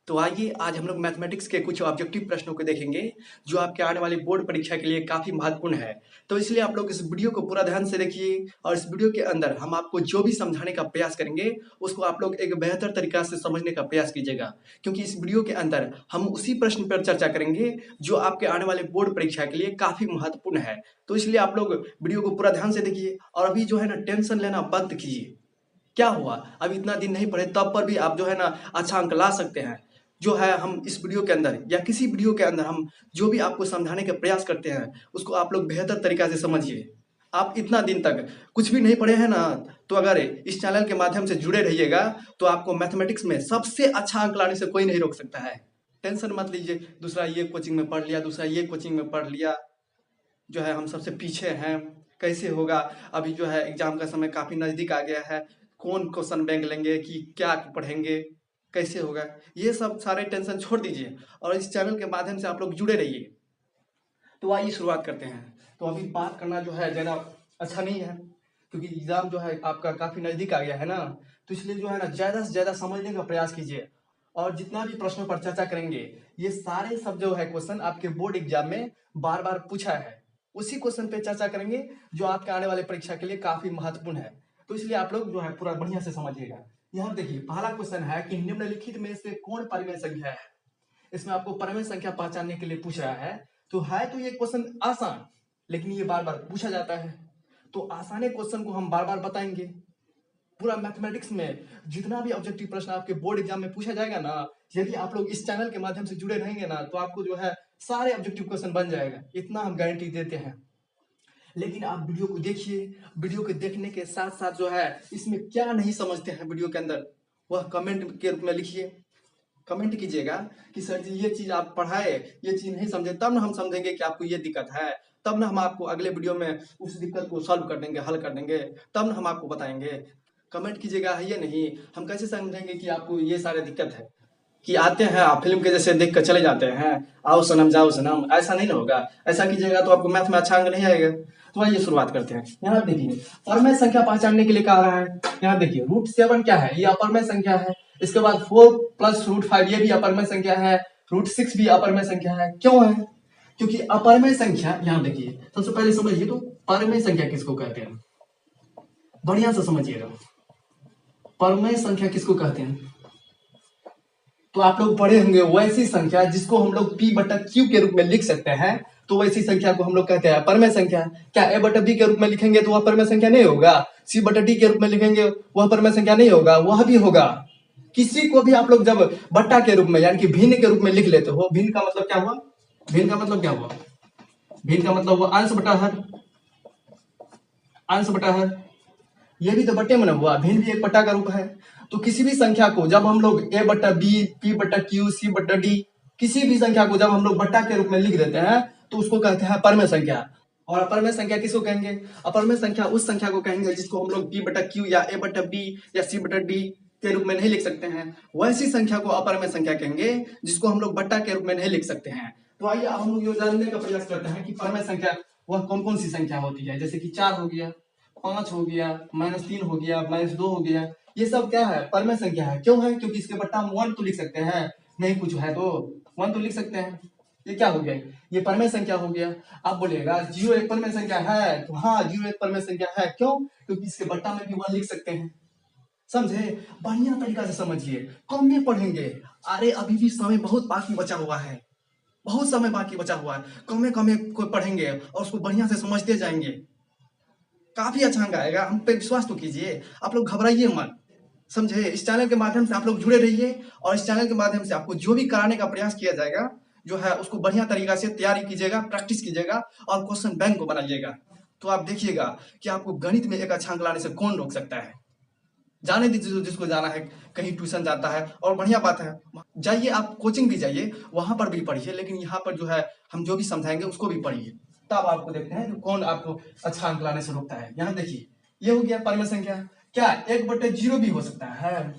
तो आइए आज हम लोग मैथमेटिक्स के कुछ ऑब्जेक्टिव प्रश्नों को देखेंगे जो आपके आने वाली बोर्ड परीक्षा के लिए काफी महत्वपूर्ण है। तो इसलिए आप लोग इस वीडियो को पूरा ध्यान से देखिए और इस वीडियो के अंदर हम आपको जो भी समझाने का प्रयास करेंगे उसको आप लोग एक बेहतर तरीका से समझने का प्रयास कीजिएगा, क्योंकि इस वीडियो के अंदर हम उसी प्रश्न पर चर्चा करेंगे जो आपके आने वाले बोर्ड परीक्षा के लिए काफी महत्वपूर्ण है। तो इसलिए आप लोग वीडियो को पूरा ध्यान से देखिए और अभी जो है ना टेंशन लेना बंद कीजिए। क्या हुआ, अब इतना दिन नहीं पढ़े तब पर भी आप जो है ना अच्छा अंक ला सकते हैं। जो है हम इस वीडियो के अंदर या किसी वीडियो के अंदर हम जो भी आपको समझाने का प्रयास करते हैं उसको आप लोग बेहतर तरीका से समझिए। आप इतना दिन तक कुछ भी नहीं पढ़े हैं ना, तो अगर इस चैनल के माध्यम से जुड़े रहिएगा तो आपको मैथमेटिक्स में सबसे अच्छा अंक लाने से कोई नहीं रोक सकता है। टेंशन मत लीजिए, दूसरा ये कोचिंग में पढ़ लिया, दूसरा ये कोचिंग में पढ़ लिया, जो है हम सबसे पीछे हैं, कैसे होगा। अभी जो है एग्जाम का समय काफी नजदीक आ गया है, कौन क्वेश्चन बैंक लेंगे कि क्या पढ़ेंगे, कैसे होगा, ये सब सारे टेंशन छोड़ दीजिए और इस चैनल के माध्यम से आप लोग जुड़े रहिए। तो आइए शुरुआत करते हैं। तो अभी बात करना जो है ज़्यादा अच्छा नहीं है, क्योंकि एग्जाम जो है आपका काफ़ी नज़दीक आ गया है ना, तो इसलिए जो है ना ज़्यादा से ज़्यादा समझने का प्रयास कीजिए और जितना भी प्रश्नों पर चर्चा करेंगे ये सारे सब जो है क्वेश्चन आपके बोर्ड एग्जाम में बार बार पूछा है, उसी क्वेश्चन पे चर्चा करेंगे जो आपके आने वाले परीक्षा के लिए काफ़ी महत्वपूर्ण है। तो इसलिए आप लोग जो है पूरा बढ़िया से समझिएगा। यहाँ देखिए पहला क्वेश्चन है कि निम्नलिखित में से कौन परिमेय संख्या है। इसमें आपको परिमेय संख्या पहचानने के लिए पूछ रहा है। तो है तो ये क्वेश्चन आसान, लेकिन ये बार बार पूछा जाता है, तो आसाने क्वेश्चन को हम बार बार बताएंगे। पूरा मैथमेटिक्स में जितना भी ऑब्जेक्टिव प्रश्न आपके बोर्ड एग्जाम में पूछा जाएगा ना, यदि आप लोग इस चैनल के माध्यम से जुड़े रहेंगे ना तो आपको जो है सारे ऑब्जेक्टिव क्वेश्चन बन जाएगा, इतना हम गारंटी देते हैं। लेकिन आप वीडियो को देखिए, वीडियो को देखने के साथ साथ जो है इसमें क्या नहीं समझते हैं वीडियो के अंदर वह कमेंट के रूप में लिखिए। कमेंट कीजिएगा कि सर जी ये चीज आप पढ़ाए, ये चीज नहीं समझे, तब ना हम समझेंगे कि आपको ये दिक्कत है, तब ना हम आपको अगले वीडियो में उस दिक्कत को सॉल्व कर देंगे, हल कर देंगे, तब ना हम आपको बताएंगे। कमेंट कीजिएगा है ये नहीं, हम कैसे समझेंगे कि आपको ये सारे दिक्कत है कि आते हैं आप फिल्म के जैसे देख कर चले जाते हैं, आओ सनम जाओ सनम, ऐसा नहीं ना होगा। ऐसा कीजिएगा तो आपको मैथ में अच्छा अंक नहीं आएगा। तो आइए शुरुआत करते हैं। यहाँ देखिए परमेय संख्या पहचानने के लिए कहा रहा है। यहाँ देखिए √7 क्या है, ये अपरमेय संख्या है। इसके बाद 4 + √5 ये भी अपरमेय संख्या है। √6 भी अपरमेय संख्या है। क्यों है? क्योंकि अपरमेय संख्या, यहाँ देखिए सबसे पहले समझिए तो परमेय संख्या किसको कहते हैं, बढ़िया से समझिएगा। परमेय संख्या किसको कहते हैं? तो आप लोग पढ़े होंगे वैसी संख्या जिसको हम लोग P/Q के रूप में लिख सकते हैं, तो वैसी संख्या को हम लोग कहते हैं परमेय संख्या। क्या A/B के रूप में लिखेंगे तो वह परमेय संख्या नहीं होगा? C/D के रूप में लिखेंगे वह परमेय संख्या नहीं होगा? वह भी होगा। किसी को भी आप लोग जब बट्टा के रूप में यानी कि भिन्न के रूप में लिख लेते हो, भिन्न का मतलब क्या हुआ? भिन्न का मतलब क्या हुआ? भिन्न का मतलब वो अंश बटा हर, अंश बटा हर, ये भी तो बट्टे में ना हुआ, भिन्न भी एक बट्टा का रूप है। तो किसी भी संख्या को जब हम लोग A/B, P/Q, C/D, किसी भी संख्या को जब हम लोग बट्टा के रूप में लिख देते हैं तो उसको कहते हैं परमेय संख्या। और अपरमेय संख्या किसको कहेंगे? अपरमेय संख्या उस संख्या को कहेंगे जिसको हम लोग P/Q या A/B या C/D के रूप में नहीं लिख सकते हैं। वैसी संख्या को अपरमेय संख्या कहेंगे जिसको हम लोग बट्टा के रूप में नहीं लिख सकते हैं। तो आइए अब हम लोग जानने का प्रयास करते हैं कि परमेय संख्या वह कौन कौन सी संख्या होती है। जैसे कि 4 हो गया, 5 हो गया, -3 हो गया, -2 हो गया, ये सब क्या है? परमेय संख्या है। क्यों है? क्योंकि इसके बट्टा हम 1 तो लिख सकते हैं, नहीं कुछ है तो 1 तो लिख सकते हैं। ये क्या हो गया? ये परमेय संख्या हो गया। आप बोलिएगा 0 एक परमेय संख्या है, तो हाँ 0 एक परमेय संख्या है। क्यों? क्योंकि इसके बट्टा में भी 1 लिख सकते हैं। समझे? बढ़िया तरीका से समझिए, कम में पढ़ेंगे। अरे अभी भी समय बहुत बाकी बचा हुआ है, बहुत समय बाकी बचा हुआ है। कम में को पढ़ेंगे और उसको बढ़िया से समझते जाएंगे, काफी अच्छा अंक आएगा। हम पे विश्वास तो कीजिए, आप लोग घबराइए मत। समझे? इस चैनल के माध्यम से आप लोग जुड़े रहिए और इस चैनल के माध्यम से आपको जो भी कराने का प्रयास किया जाएगा जो है उसको बढ़िया तरीका से तैयारी कीजिएगा, प्रैक्टिस कीजिएगा और क्वेश्चन बैंक को बनाइएगा। तो आप देखिएगा कि आपको गणित में एक अच्छा अंक लाने से कौन रोक सकता है। जाने दीजिए जिसको जाना है, कहीं ट्यूशन जाता है और बढ़िया बात है, जाइए आप कोचिंग भी जाइए, वहां पर भी पढ़िए, लेकिन यहाँ पर जो है हम जो भी समझाएंगे उसको भी पढ़िए। तब आपको देखते हैं कि कौन आपको अच्छा अंक लाने से रोकता है। यहाँ देखिए ये हो गया परमेय संख्या। क्या 1/0 भी हो सकता है?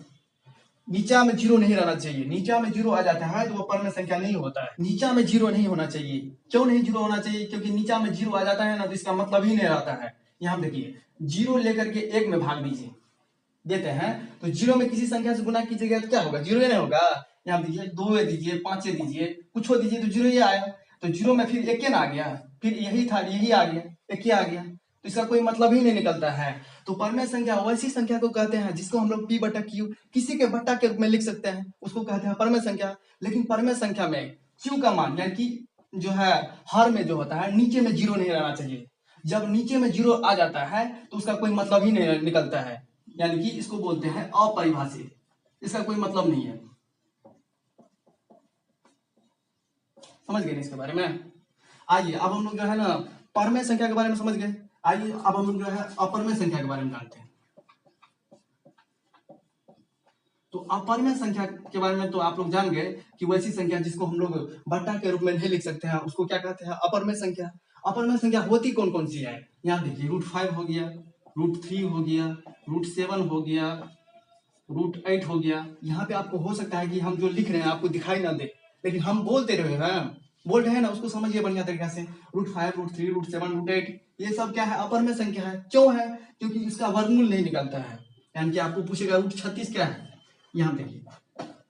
नीचा में 0 नहीं रहना चाहिए, नीचा में 0 आ जाता है तो वो परमेय संख्या नहीं होता है। नीचा में 0 नहीं होना चाहिए। क्यों नहीं 0 होना चाहिए? क्योंकि नीचा में 0 आ जाता है ना तो इसका मतलब ही नहीं रहता है। यहाँ देखिए 0 लेकर के 1 में भाग दीजिए, देते हैं तो 0 में किसी संख्या से गुना कीजिएगा तो क्या होगा? 0 नहीं होगा। यहाँ दीजिए, 2 दीजिए, 5 दीजिए, कुछ हो दीजिए तो 0 ही आया। तो 0 में फिर 1 ना आ गया, फिर यही था, यही आ गया, 1 ही आ गया, तो इसका कोई मतलब ही नहीं निकलता है। तो परमेय संख्या वैसी संख्या को कहते हैं जिसको हम लोग p/q किसी के बट्टा के रूप में लिख सकते हैं, उसको कहते हैं परमेय संख्या। लेकिन परमेय संख्या में q का मान यानी कि जो है हर में जो होता है नीचे में 0 नहीं रहना चाहिए। जब नीचे में 0 आ जाता है तो उसका कोई मतलब ही नहीं निकलता है, यानी कि इसको बोलते हैं अपरिभाषित, इसका कोई मतलब नहीं है। समझ गए इसके बारे में? आइए अब हम लोग जो है ना परमेय संख्या के बारे में समझ गए। आइए अब हम लोग जो है अपरमेय संख्या के बारे में जानते हैं। तो अपरमेय संख्या के बारे में तो आप लोग जान गए कि वैसी संख्या जिसको हम लोग बट्टा के रूप में नहीं लिख सकते हैं उसको क्या कहते हैं, अपरमेय संख्या। अपरमेय संख्या होती कौन कौन सी है? यहाँ देखिए, √5 हो गया, √3 हो गया, √7 हो गया, √8 हो गया। यहाँ पे आपको हो सकता है कि हम जो लिख रहे हैं आपको दिखाई ना दे, लेकिन हम बोलते रहे हैं, बोल रहे हैं ना, उसको समझिए बढ़िया तरीके से। √5, √3, √7, √8 ये सब क्या है, अपरमेय संख्या है। क्यों है? क्योंकि इसका वर्गमूल नहीं निकलता है। यानी कि आपको पूछेगा √36 क्या है, यहाँ देखिए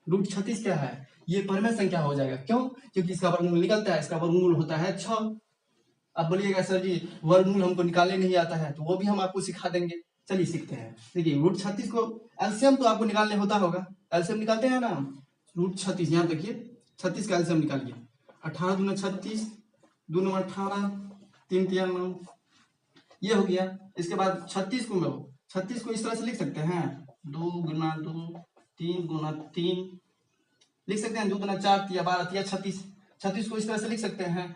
√36 क्या है, ये परमेय संख्या हो जाएगा। क्यों? क्योंकि इसका वर्गमूल निकलता है, इसका वर्गमूल होता है 6। अब बोलिएगा सर जी वर्गमूल हमको निकालने नहीं आता है, तो वो भी हम आपको सिखा देंगे। चलिए सीखते हैं। देखिए √36 को एलसीएम तो आपको निकालने होता होगा, एलसीएम निकालते हैं ना। √36 यहाँ देखिए, 36 का एलसीएम निकालिए। 18 दूना 36, 2 9 18, 3 3 9, ये हो गया। इसके बाद 36 को इस तरह से लिख सकते हैं, 2 गुना 2, 3 गुना 3 लिख सकते हैं, 2 गुना 4 या 12 या 36। 36 को इस तरह से लिख सकते हैं।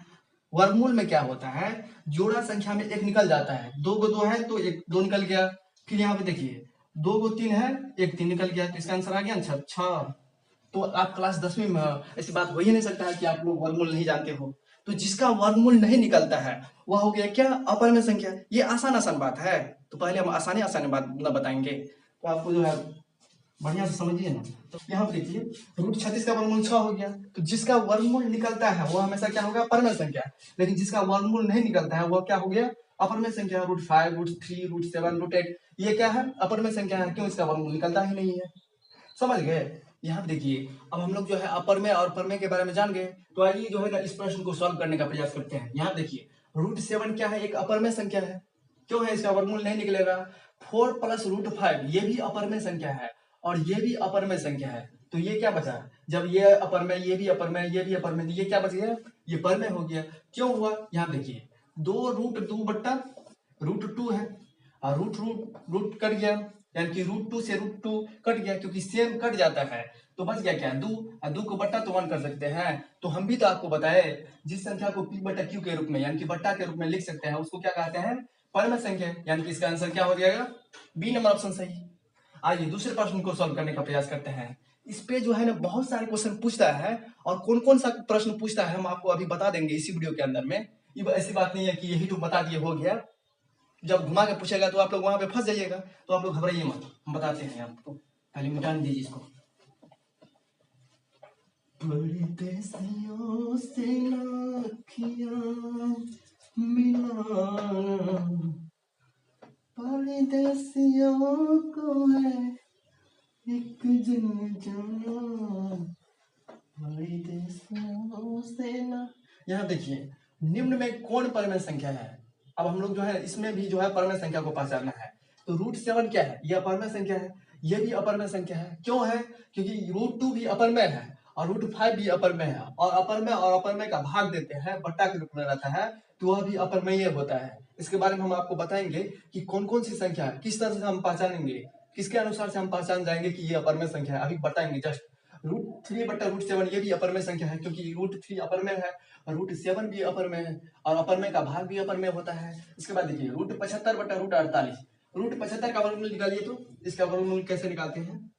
वर्गमूल में क्या होता है, जोड़ा संख्या में 1 निकल जाता है। 2 को 2 है तो 1 2 निकल गया। फिर यहाँ पे देखिए 2 को 3 है, 1 3 निकल गया, तो इसका आंसर आ गया 6। तो आप क्लास 10वीं में हो, ऐसी बात हो ही नहीं सकता है कि आप लोग वर्गमूल नहीं जानते हो। तो जिसका वर्गमूल नहीं निकलता है वह हो गया क्या, अपरमेय संख्या। ये आसान बात है। तो पहले हम आसानी बात न बताएंगे, तो आपको जो है बढ़िया से समझिए ना। तो यहाँ पे देखिए √36 का वर्गमूल 6 हो गया। तो जिसका वर्गमूल निकलता है वो हमेशा क्या होगा, परमेय संख्या। लेकिन जिसका वर्गमूल नहीं निकलता है वो क्या हो गया, अपरमेय संख्या। √5, √3, √7, √8 ये क्या है, अपरमेय संख्या है। क्यों? इसका वर्गमूल निकलता ही नहीं है। समझ गए? यहाँ पे देखिए अब हम लोग जो है अपरमेय और परमेय के बारे में जान गए। तो आइए जो है ना इस प्रश्न को सॉल्व करने का प्रयास करते हैं। यहाँ देखिए √7 क्या है, एक अपरमेय संख्या है। क्यों है? इसका वर्गमूल नहीं निकलेगा। 4 + √5 ये भी अपरमेय संख्या है और ये भी अपरमेय संख्या है। तो ये क्या बचा, जब ये अपरमेय, ये भी अपरमेय, ये भी अपरमेय, ये क्या बच गया, ये परमेय हो गया। क्यों हुआ? यहाँ देखिए 2√2 बट्टा √2 है, और रूट रूट रूट कट गया, यानी कि √2 से √2 कट गया, क्योंकि सेम कट जाता है। तो बच गया क्या, 2, और 2 को बट्टा तो 1 कर सकते हैं। तो हम भी तो आपको बताए जिस संख्या को p/q के रूप में यानी कि बट्टा के रूप में लिख सकते हैं उसको क्या कहते हैं, परमेय संख्या। यानी कि इसका आंसर क्या हो जाएगा, बी नंबर ऑप्शन सही। आइए दूसरे प्रश्न को सॉल्व करने का प्रयास करते हैं। इस पे जो है ना बहुत सारे क्वेश्चन पूछता है, और कौन कौन सा प्रश्न पूछता है हम आपको अभी बता देंगे इसी वीडियो के अंदर में। ये ऐसी बात नहीं है कि यही तो बता दिए हो गया। जब घुमा के पूछेगा तो आप लोग वहां पे फंस जाइएगा। तो आप लोग घबराइए मत, हम बताते हैं आपको। पहले मिटान दीजिए इसको। परदेसियों से लाखियां मिलाना, परदेसियों को है एक दिन जाना, परदेसियों से ना। यहाँ देखिए निम्न में कौन परमेय संख्या है। अब हम लोग जो है इसमें भी जो है परमेय संख्या को पहचानना है। तो √7 क्या है, यह अपरमेय संख्या है, यह भी अपरमेय संख्या है। क्यों है? क्योंकि √2 भी अपरमेय है और √5 भी अपरमेय है, और अपरमेय का भाग देते हैं बट्टा के रूप में रहता है, तो वह भी अपरमेय होता है। इसके बारे में हम आपको बताएंगे कि कौन कौन सी संख्या किस तरह से हम पहचानेंगे, किसके अनुसार से हम पहचान जाएंगे कि ये अपरमेय संख्या है, अभी बताएंगे। जस्ट √3/√7 ये भी अपरमेय संख्या है, क्योंकि √3 अपरमेय है और √7 भी अपरमेय है, और अपरमेय का भाग भी अपरमेय होता है। इसके बाद देखिए √75/√48, √75 का वर्गमूल निकालिए। तो इसका वर्गमूल कैसे निकालते हैं,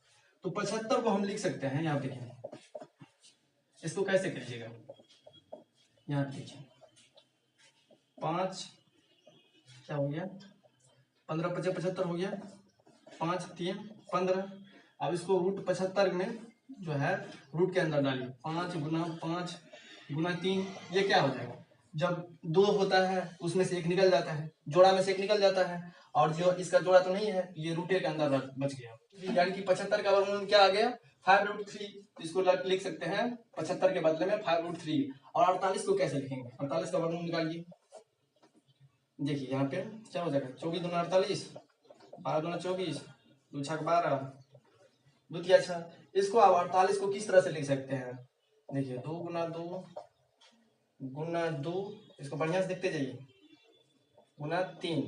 तो 75 को हम लिख सकते हैं। यहाँ देखिए इसको कैसे करिएगा, यहाँ देखिए 5 क्या हो गया, 15 × 5 = 75 हो गया, 5 3 15। अब इसको √75 में जो है रूट के अंदर डालिए, 5 गुना 5 गुना 3, ये क्या हो जाएगा, जब 2 होता है उसमें से 1 निकल जाता है, जोड़ा में से 1 निकल जाता है, और जो इसका जोड़ा तो नहीं है, ये रूटे के अंदर बच गया। यानी कि 75 का वर्गमूल क्या आ गया, 5√3, इसको लिख सकते हैं 75 के बदले में 5√3। और 48 को कैसे लिखेंगे? 48 का वर्गमूल निकालिए। देखिए यहाँ पे क्या हो जाएगा, 24 दूना 48, 12 दूना 24, 2 छक 12, 2 तिया 6। इसको आप 48 को किस तरह से लिख सकते हैं? देखिए 2 गुना 2 गुना 2, इसको बढ़िया से देखते जाइए, गुना 3।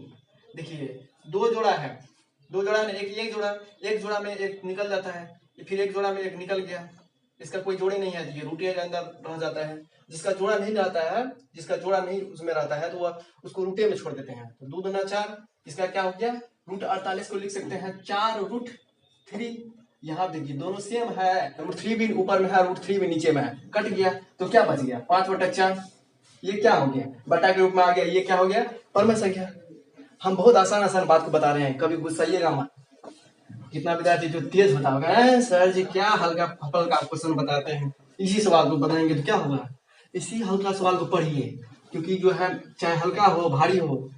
देखिए दो जोड़ा है, दो जोड़ा में एक जोड़ा, एक जोड़ा में एक निकल जाता है, फिर एक जोड़ा में एक निकल गया, इसका कोई जोड़े नहीं है, ये रूटे के अंदर रह जाता है। जिसका जोड़ा नहीं रहता है, जिसका जोड़ा नहीं उसमें रहता है, तो वह उसको रूटे में छोड़ देते हैं। तो 2 दूना 4, इसका क्या हो गया, √48 को लिख सकते हैं 4√3। यहाँ देखिए दोनों सेम है, √3 भी ऊपर में है, √3 भी नीचे में है, कट गया तो क्या बच गया, 5/4। ये क्या हो गया, बटा के रूप में आ गया, ये क्या हो गया, परम संख्या। हम बहुत आसान आसान बात को बता रहे हैं, कभी गुस्साइएगा मत। कितना विद्यार्थी जो तेज होता होगा, सर जी क्या हल्का फल्का क्वेश्चन बताते हैं, इसी सवाल को बनाएंगे तो क्या होगा, इसी हल्का सवाल को पढ़िए, क्योंकि जो है चाहे हल्का हो भारी हो,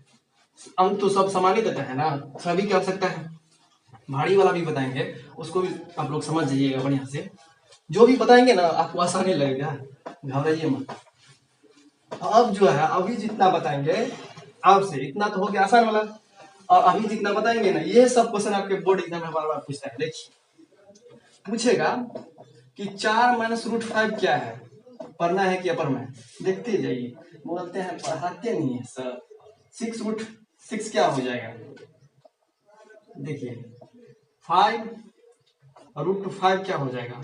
अंक तो सब समान ही देता है ना, सभी की आवश्यकता है। भारी वाला भी बताएंगे, उसको भी आप लोग समझ जाइएगा बढ़िया से। जो भी बताएंगे ना आपको आसानी लगेगा, घबराइए मत। अब जो है अभी जितना बताएंगे आपसे, इतना तो हो गया आसान वाला, और अभी जितना बताएंगे ना, ये सब क्वेश्चन आपके बोर्ड एग्जाम में बार बार पूछता है। देखिए पूछेगा कि 4 - √5 क्या है, पढ़ना है कि अपढ़ना है, देखते जाइए। बोलते हैं पढ़ाते नहीं है सर। 6√6 क्या हो जाएगा, देखिए 5√5 क्या हो जाएगा,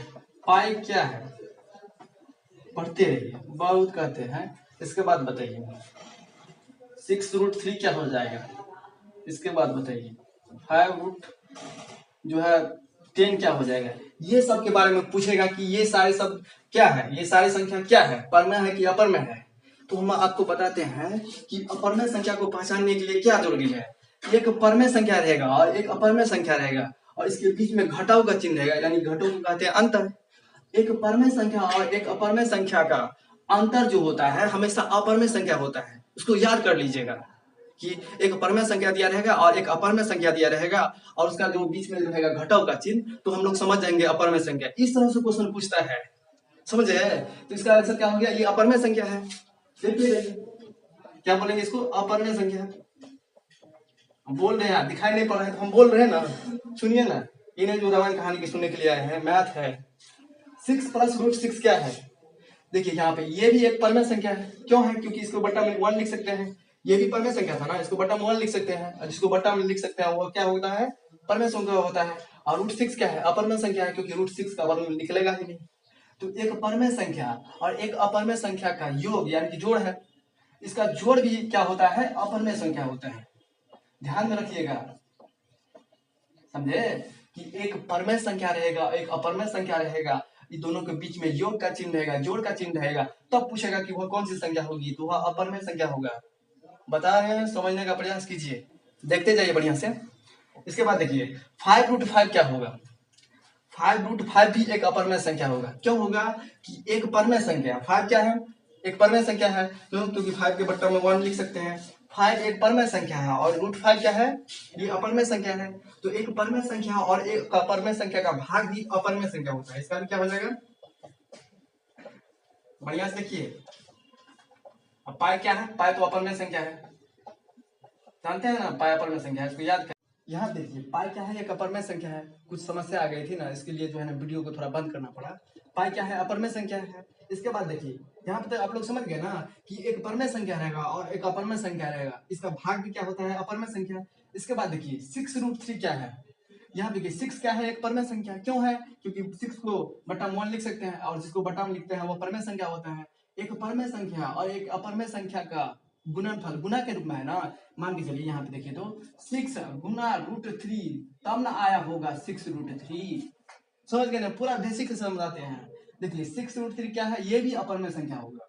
पाई क्या है, पढ़ते रहिए, बहुत कहते हैं। इसके बाद बताइए 6√3 क्या हो जाएगा, इसके बाद बताइए 5 जो है 10 क्या हो जाएगा। ये सब के बारे में पूछेगा कि ये सारे सब क्या है, ये सारी संख्या क्या है, परमेय है कि अपरमेय है। तो हम आपको बताते हैं कि अपरमेय संख्या को पहचानने के लिए क्या जरूरी है। एक परमेय संख्या रहेगा और एक अपरमेय संख्या रहेगा, और इसके बीच में घटाव का चिन्ह रहेगा, यानी घटों को कहते हैं अंतर। एक परमेय संख्या और एक अपरमेय संख्या का अंतर जो होता है हमेशा अपरमेय संख्या होता है, उसको याद कर लीजिएगा कि एक परमेय संख्या दिया रहेगा और एक अपरमेय संख्या दिया रहेगा, और उसका जो बीच में रहेगा घटाव का चिन्ह, तो हम लोग समझ जाएंगे अपरमेय संख्या। इस तरह से क्वेश्चन पूछता है, समझे। तो इसका आंसर क्या हो गया, ये अपरमेय संख्या है। देखिए क्या बोलेंगे इसको, अपरमेय संख्या। हम बोल रहे हैं, दिखाई नहीं पड़ रहा है तो हम बोल रहे हैं ना, सुनिए ना। इन्हें जो रामायण कहानी की सुनने के लिए आए हैं, मैथ है। 6 + √6 क्या है, देखिए यहाँ पे ये भी एक परमेय संख्या है। क्यों है, क्योंकि इसको बट्टा में 1 लिख सकते हैं, ये भी परमेय संख्या था ना, इसको बट्टा में 1 लिख सकते हैं, और जिसको बट्टा में लिख सकते हैं वो क्या होता है, परमेय संख्या होता है। और √6 क्या है, अपरमेय संख्या है, क्योंकि √6 का वर्गमूल निकलेगा ही नहीं। तो एक परमेय संख्या और एक अपरमेय संख्या का योग यानी कि जोड़ है, इसका जोड़ भी क्या होता है, अपरमेय संख्या होता है। ध्यान में रखिएगा, समझे, कि एक परमेय संख्या रहेगा, एक अपरमेय संख्या रहेगा, ये दोनों के बीच में योग का चिन्ह रहेगा, जोड़ का चिन्ह रहेगा, तब पूछेगा कि वह कौन सी संख्या होगी, तो वह अपरमेय संख्या होगा। बता रहे हैं, समझने का प्रयास कीजिए, देखते जाइए बढ़िया से। इसके बाद देखिए 5√5 क्या होगा, 5√5 भी एक अपरमेय संख्या होगा। क्यों होगा, कि एक परमेय संख्या 5 क्या है, एक परमेय संख्या है, क्योंकि 5 के बट्टा में 1 लिख सकते हैं। 5 एक परमेय संख्या है और √5 क्या है, ये अपरमेय संख्या है। तो एक परमेय संख्या और एक अपरमेय संख्या का भाग भी अपरमेय संख्या होता है। इसका भी क्या हो जाएगा, बढ़िया से देखिए। अब पाई क्या है, पाई तो अपरमेय संख्या है, जानते हैं ना, पाई अपरमेय संख्या है, इसको याद कर। यहाँ देखिए पाई क्या है, एक अपरमेय संख्या है। कुछ समस्या आ गई थी ना, इसके लिए जो है ना वीडियो को थोड़ा बंद करना पड़ा। पाई क्या है, अपरमेय संख्या है। इसके बाद देखिए यहाँ पे तो आप लोग समझ गए ना कि एक परमेय संख्या रहेगा और एक अपरमेय संख्या रहेगा, इसका भाग भी क्या होता है, अपरमेय संख्या। इसके बाद देखिए 6√3 क्या है, यहाँ देखिए 6 क्या है, एक परमेय संख्या। क्यों है, क्योंकि 6 को बट्टा में 1 लिख सकते हैं, और जिसको बट्टा में लिखते हैं वो परमेय संख्या होता है। एक परमेय संख्या और एक अपरमेय संख्या का गुणनफल गुना के रूप में है ना, मान के चलिए यहाँ पे देखिए तो 6 गुना √3, तब ना आया होगा 6√3। समझ गए ना, पूरा बेसिक से समझाते हैं। देखिए 6√3 क्या है, ये भी अपरमेय संख्या होगा।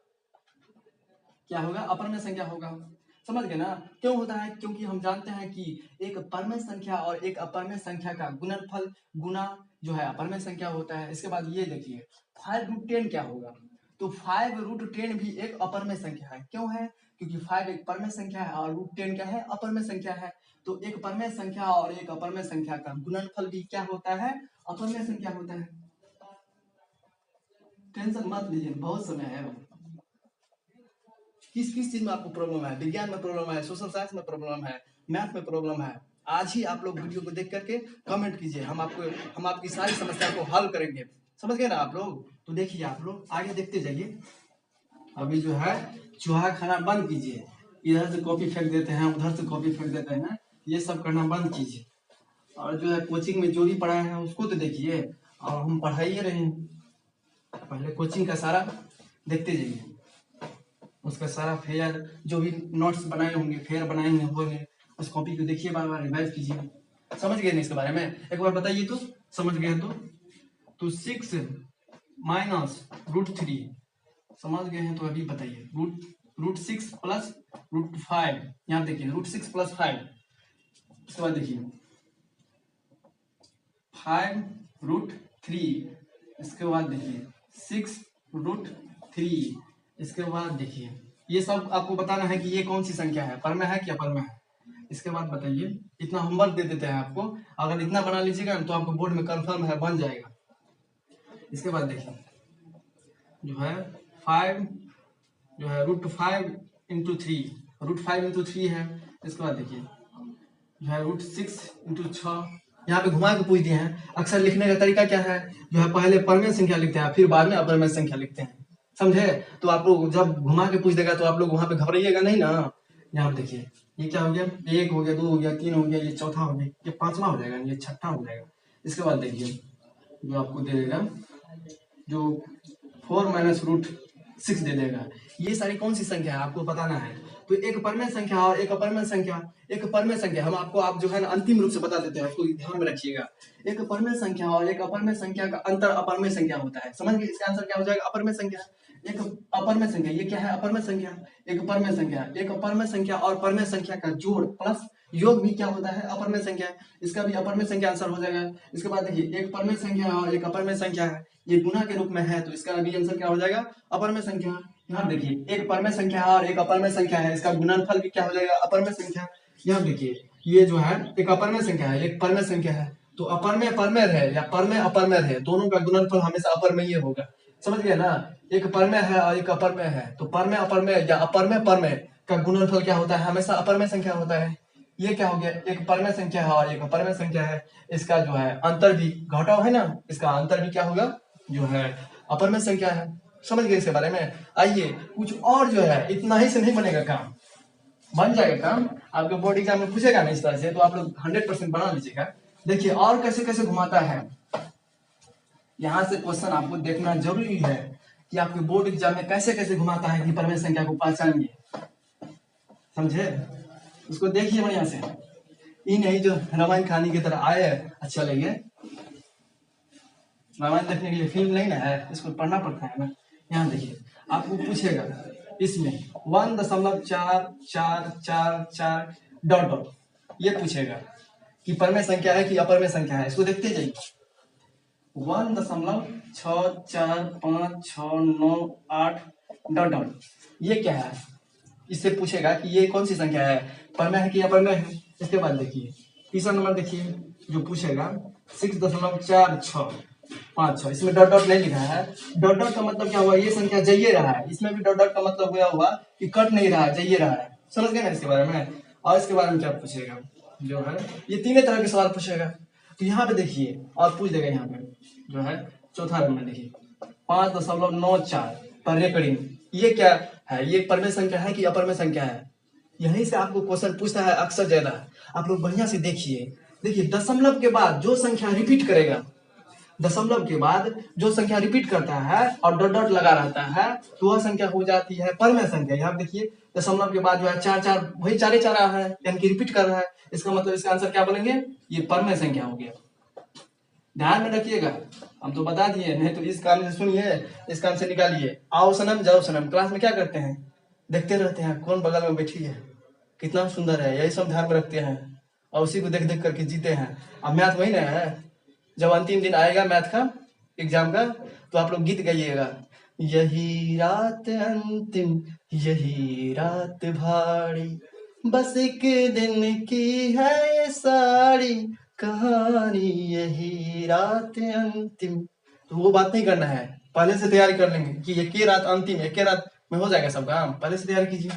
क्या होगा, अपरमेय संख्या होगा। समझ गए ना, क्यों होता है, क्योंकि हम जानते हैं कि एक परमेय संख्या और एक अपरमेय संख्या का गुणनफल गुना जो है अपरमेय संख्या होता है। इसके बाद ये देखिए 5√10 क्या होगा, तो 5√10 भी एक अपरमेय संख्या है। क्यों है, क्योंकि 5 एक परमेय संख्या है और √10 क्या है, अपरमेय संख्या है। तो एक परमेय संख्या और एक अपरमेय संख्या का गुणनफल भी क्या होता है, अपरमेय संख्या होता है। टेंशन मत लीजिए, बहुत समय है। किस किस चीज में आपको प्रॉब्लम है? विज्ञान में प्रॉब्लम है, सोशल साइंस में प्रॉब्लम है, मैथ में प्रॉब्लम है? आज ही आप लोग वीडियो को देख करके कमेंट कीजिए, हम आपकी सारी समस्या को हल करेंगे। समझ गए ना आप लोग? तो देखिए आप लोग आगे देखते जाइए। अभी जो है चूहा खाना बंद कीजिए, इधर से कॉपी फेंक देते हैं, उधर से कॉपी फेंक देते हैं, ये सब करना बंद कीजिए। और जो है कोचिंग में जो भी पढ़ाए हैं उसको तो देखिए, और हम पढ़ाइए रहे हैं। पहले कोचिंग का सारा देखते जाइए, उसका सारा फेयर जो भी नोट्स बनाए होंगे, फेयर बनाए होंगे, उस कॉपी को देखिए, बार बार रिवाइज कीजिए। समझ गए ना इसके बारे में? एक बार बताइए तो, समझ गए तो 6 माइनस √3 समझ गए हैं तो अभी बताइए। √6 प्लस √5, यहाँ देखिए √6 प्लस 5, इसके बाद देखिए 5√3, इसके बाद देखिए 6√3, इसके बाद देखिए ये सब आपको बताना है कि ये कौन सी संख्या है, पर में है कि अपर में है। इसके बाद बताइए, इतना होमवर्क दे देते हैं आपको, अगर इतना बना लीजिएगा तो आपको बोर्ड में कंफर्म है बन जाएगा। इसके बाद देखिए जो है 5 जो है √5 इंटू 3, √5 इंटू 3 है। इसके बाद देखिए जो है √6 इंटू 6, यहाँ पे घुमा के पूछ दिए हैं। अक्सर लिखने का तरीका क्या है, जो है पहले परमेय संख्या लिखते हैं, फिर बाद में अपरमेय संख्या लिखते हैं। समझे? तो आप लोग जब घुमा के पूछ देगा तो आप लोग वहां पे घबराइएगा नहीं ना। यहाँ पे देखिए ये क्या हो गया, 1 हो गया, 2 हो गया, 3 हो गया, ये चौथा हो गया, ये पांचवा हो जाएगा, ये छठा हो जाएगा। इसके बाद देखिए जो आपको दे देगा जो 4 माइनस √6 दे देगा। ये सारी कौन सी संख्या है आपको बताना है। तो एक परमेय संख्या और एक अपरमेय संख्या, एक परमेय संख्या हम आपको आप जो है ना अंतिम रूप से बता देते हैं, आपको ध्यान में रखिएगा। एक परमेय संख्या और एक अपरमेय संख्या का अंतर अपरमेय संख्या होता है। समझ गए? इसका आंसर क्या हो जाएगा? अपरमेय संख्या। एक अपरमेय संख्या, ये क्या है? अपरमेय संख्या। एक परमेय संख्या, एक अपरमेय संख्या और परमेय संख्या का जोड़ प्लस योग भी क्या होता है? अपरमेय संख्या। इसका भी अपरमेय संख्या आंसर हो जाएगा। इसके बाद देखिए एक परमेय संख्या और एक अपरमेय संख्या है, ये गुना के रूप में है, तो इसका भी आंसर क्या हो जाएगा? अपरमेय संख्या। यहाँ देखिए एक परमेय संख्या और एक अपरमेय संख्या है, इसका गुणनफल भी क्या हो जाएगा? अपरमेय संख्या। यहाँ देखिए ये जो है एक अपरमेय संख्या है, एक परमेय संख्या है, तो अपरमेय परमेय है या परमेय अपरमेय है, दोनों का गुणनफल हमेशा अपरमेय होगा। समझ गए ना? एक परमेय है और एक अपरमेय है, तो परमेय अपरमेय या अपरमेय परमेय का गुणनफल क्या होता है? हमेशा अपरमेय संख्या होता है। ये क्या हो गया? एक परमेय संख्या है और एक अपरमेय संख्या है, इसका जो है अंतर भी घटाव है ना, इसका अंतर भी क्या होगा? जो है अपरमेय संख्या है। समझ गए इसके बारे में? आइए कुछ और जो है, इतना ही से नहीं बनेगा काम, बन जाएगा काम। आपके बोर्ड एग्जाम में पूछेगा ना इस तरह से, तो आप लोग 100% बना लीजिएगा। देखिए और कैसे कैसे घुमाता है, यहाँ से क्वेश्चन आपको देखना जरूरी है कि आपके बोर्ड एग्जाम में कैसे कैसे घुमाता है कि परमेय संख्या को पहचानिए। समझे? उसको देखिए बढ़िया से, ये नहीं जो रामायण कहानी की तरह आए अच्छा लगे। रामायण देखने के लिए फिल्म नहीं ना है, इसको पढ़ना पड़ता है ना। यहाँ देखिए आपको पूछेगा इसमें 1.4444 डॉट डॉट, ये पूछेगा कि परमेय संख्या है कि अपरमेय संख्या है। इसको देखते जाइए 1.645698 डॉट डॉट, ये क्या है? इससे पूछेगा कि ये कौन सी संख्या है, परमेय है कि अपरमेय है। इसके बाद देखिए तीसरा नंबर देखिए जो पूछेगा 6.4656, इसमें डॉट डॉट नहीं लिखा है। डॉट डॉट का मतलब क्या हुआ? ये संख्या जाइए रहा है, इसमें भी डॉट डॉट का मतलब हुआ कि कट नहीं रहा है, जाइए रहा है। समझ गए ना इसके बारे में? और इसके बारे में क्या पूछेगा, जो है ये तीनों तरह के सवाल पूछेगा। तो यहाँ पे देखिए और पूछ देगा, यहाँ पे जो है चौथा नंबर देखिए 5.94 पर रेकरिंग, ये क्या है? ये परमेय संख्या है कि अपरमेय संख्या है? यहीं से आपको क्वेश्चन पूछता है अक्सर ज्यादा। आप लोग बढ़िया से देखिए, देखिए दशमलव के बाद जो संख्या रिपीट करेगा, दशमलव के बाद जो संख्या रिपीट करता है और डॉट डॉट लगा रहता है, तो वह संख्या हो जाती है परमेय संख्या। यहाँ देखिए दशमलव के बाद जो है 4 वही 4 आ रहा है, यानी कि रिपीट कर रहा है, इसका मतलब इसका आंसर क्या बनेंगे? ये परमेय संख्या हो गया। ध्यान में रखिएगा, हम तो बता दिए, नहीं तो इस काम से सुनिए, इस काम से निकालिए। आओ सनम जाओ सनम, क्लास में क्या करते हैं? देखते रहते हैं कौन बगल में बैठी है, कितना सुंदर है, यही सब ध्यान में रखते हैं और उसी को देख देख करके जीते हैं। अब मैथ वही ना है, जब अंतिम दिन आएगा मैथ का एग्जाम का, तो आप लोग गीत गाइएगा, यही रात अंतिम यही रात भारी, बस एक दिन की है ये सारी कहानी, यही रात अंतिम। तो वो बात नहीं करना है, पहले से तैयारी कर लेंगे कि ये के रात अंतिम है, के रात में हो जाएगा सब काम। पहले से तैयारी कीजिए।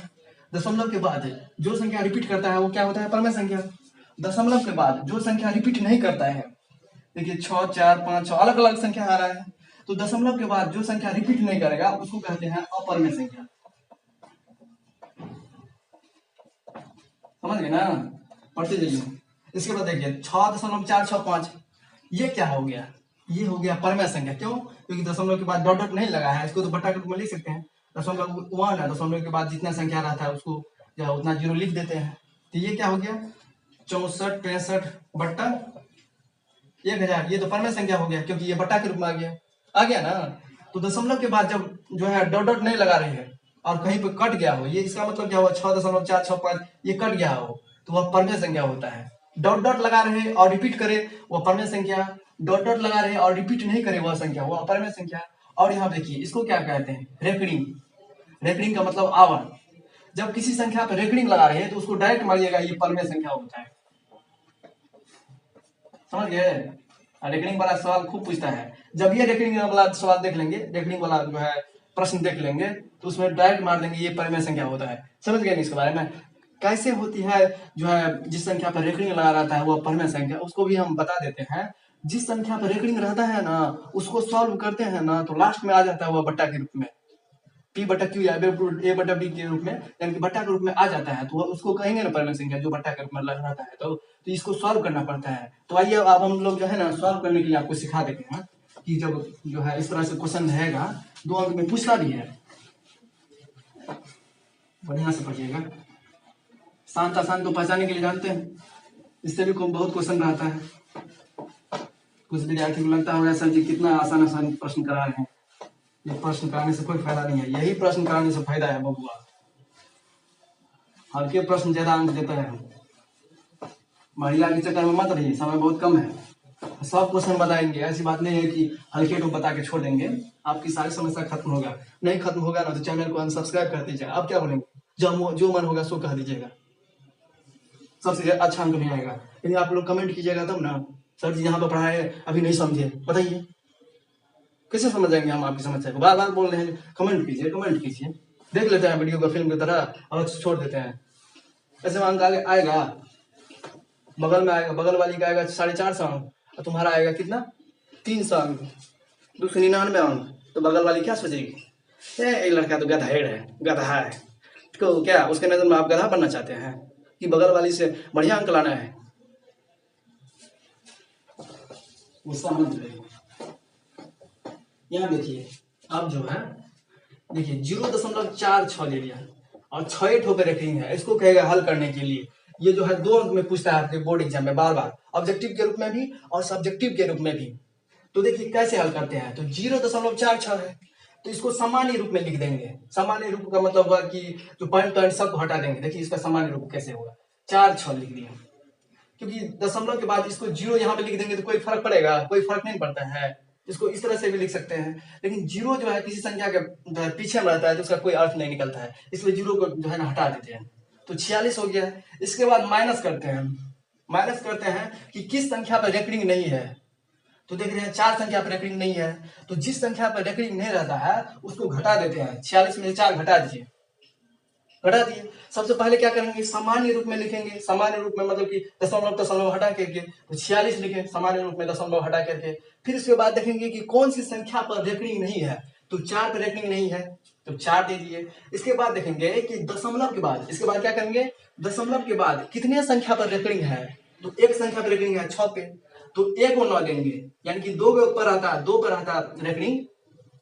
दशमलव के बाद जो संख्या रिपीट करता है वो क्या होता है? परमेय संख्या। दशमलव के बाद जो संख्या रिपीट नहीं करता है, देखिए 6, 4, 5, 6 अलग अलग संख्या आ रहा है, तो दशमलव के बाद जो संख्या रिपीट नहीं करेगा उसको कहते हैं अपरमेय संख्या। समझ गए ना? पढ़ते जाइए। इसके बाद देखिए 6.465, ये क्या हो गया? ये हो गया परमेय संख्या। क्यों? क्योंकि दशमलव के बाद डॉट डॉट नहीं लगा है, इसको तो बट्टा के रूप में लिख सकते हैं। दशमलव 1 है, दशमलव के बाद जितना संख्या रहता है उसको जो है उतना जीरो लिख देते हैं। तो ये क्या हो गया? 64, 65 बट्टा 1000, ये तो परमेय संख्या हो गया क्योंकि ये बट्टा के रूप में आ गया ना। तो दशमलव के बाद जब जो है डॉट डॉट नहीं लगा रही है और कहीं पे कट गया हो, ये इसका मतलब क्या हुआ? 6.465 ये कट गया हो तो वह परमेय संख्या होता है। डॉट डॉट लगा रहे और रिपीट करे वह परमेय संख्या, डॉट डॉट लगा रहे और रिपीट नहीं करे वह संख्या वह अपरमेय संख्या। और यहाँ देखिए इसको क्या कहते हैं? रेकरिंग। रेकरिंग का मतलब आवर। जब किसी संख्या पर रेकरिंग लगा रहे हैं तो उसको डायरेक्ट मारिएगा ये परमेय संख्या होता है। समझ गए? रेकरिंग वाला सवाल खूब पूछता है। जब ये रेकरिंग वाला सवाल देख लेंगे, रेकरिंग वाला जो है प्रश्न देख लेंगे तो उसमें डायरेक्ट मार देंगे ये परमेय संख्या होता है। समझ गए इसके बारे में? कैसे होती है जो है जिस संख्या पर रेकरिंग लगा रहता है वो परमेय संख्या, उसको भी हम बता देते हैं। जिस संख्या पर रेकरिंग रहता है ना उसको सॉल्व करते हैं ना तो लास्ट में आ जाता है वह बट्टा के रूप में, P बटा Q या A बटा B के रूप में, यानी कि बट्टा के रूप में आ जाता है। तो उसको कहेंगे ना परमेय संख्या जो बट्टा के रूप में रहता है। तो इसको सॉल्व करना पड़ता है। तो आइए अब हम लोग जो है ना सॉल्व करने के लिए आपको सिखा देते हैं कि जब जो है इस तरह से क्वेश्चन रहेगा 2 अंक में पूछता भी है। बढ़िया से पढ़िएगा। शांत आसान तो पहचाने के लिए जानते हैं, इससे भी बहुत क्वेश्चन रहता है। कुछ विद्यार्थी को लगता होगा सर जी कितना आसान आसान प्रश्न करा रहे हैं। ये प्रश्न कराने से कोई फायदा नहीं है, यही प्रश्न कराने से फायदा है बबुआ। हल्के प्रश्न ज्यादा अंक देता है। महिला के चक्कर में मत रहिए, समय बहुत कम है। सब क्वेश्चन बताएंगे, ऐसी बात नहीं है कि हल्के को बता के छोड़ देंगे। आपकी सारी समस्या खत्म होगा। नहीं खत्म होगा ना तो चैनल को अनसब्सक्राइब कर दीजिएगा। आप क्या बोलेंगे? जो मन होगा सो कह दीजिएगा। सबसे अच्छा अंक नहीं आएगा, लेकिन आप लोग कमेंट कीजिएगा तब ना सर जी यहाँ पर पढ़ाए अभी नहीं समझे, बताइए कैसे समझ जाएंगे हम आपकी समस्या को? बार बार बोल रहे हैं कमेंट कीजिए, कमेंट कीजिए। देख लेते हैं वीडियो को फिल्म की तरह और छोड़ देते हैं। ऐसे में अंक आगे आएगा, बगल में आएगा, बगल वाली का आएगा 450 अंक और तुम्हारा आएगा कितना? 300 अंक, 299 अंक। तो बगल वाली क्या सोचेगी? ये लड़का तो गधा है, गधा है। तो क्या उसके नजर में आप गधा बनना चाहते हैं कि बगल वाली से बढ़िया अंक लाना है? गुस्सा मत रहिए। यहाँ देखिए अब जो है देखिए 0.46 ले लिया और 6 ठोकर रेकरिंग है, इसको कहेगा हल करने के लिए। ये जो है 2 अंक में पूछता है आपके बोर्ड एग्जाम में बार बार, ऑब्जेक्टिव के रूप में भी और सब्जेक्टिव के रूप में भी। तो देखिए कैसे हल करते हैं। तो 0.46 है तो इसको सामान्य रूप में लिख देंगे। सामान्य रूप का मतलब हुआ कि जो पॉइंट सबको हटा देंगे। देखिए इसका सामान्य रूप कैसे होगा? 4-6 लिख दिया, क्योंकि दशमलव के बाद इसको 0 यहाँ पे लिख देंगे तो कोई फर्क पड़ेगा? कोई फर्क नहीं पड़ता है। इसको इस तरह से भी लिख सकते हैं, लेकिन 0 जो है किसी संख्या के पीछे में रहता है तो उसका कोई अर्थ नहीं निकलता है, इसलिए 0 को जो है ना हटा देते हैं। तो 46 हो गया। इसके बाद माइनस करते हैं। माइनस करते हैं कि किस संख्या पर रेकरिंग नहीं है। तो देख रहे हैं 4 संख्या पर रेकरिंग नहीं है, तो जिस संख्या पर रेकरिंग नहीं रहता है उसको घटा देते हैं। 46 में से 4 घटा दीजिए, घटा दिए। सबसे पहले क्या करेंगे? सामान्य रूप में लिखेंगे। सामान्य रूप में मतलब कि दशमलव हटा करके तो 46 लिखे सामान्य रूप में दशमलव हटा करके। फिर इसके बाद देखेंगे कि कौन सी संख्या पर रेकरिंग नहीं है। तो 4 पर रेकरिंग नहीं है तो 4 दे दिए। इसके बाद देखेंगे कि दशमलव के बाद, इसके बाद क्या करेंगे? दशमलव के बाद कितने संख्या पर रेकरिंग है? तो एक संख्या पर रेकरिंग है 6 पे, तो 1 को 9 देंगे, यानी कि 2 के ऊपर आता है, 2 पर आता रेकरिंग,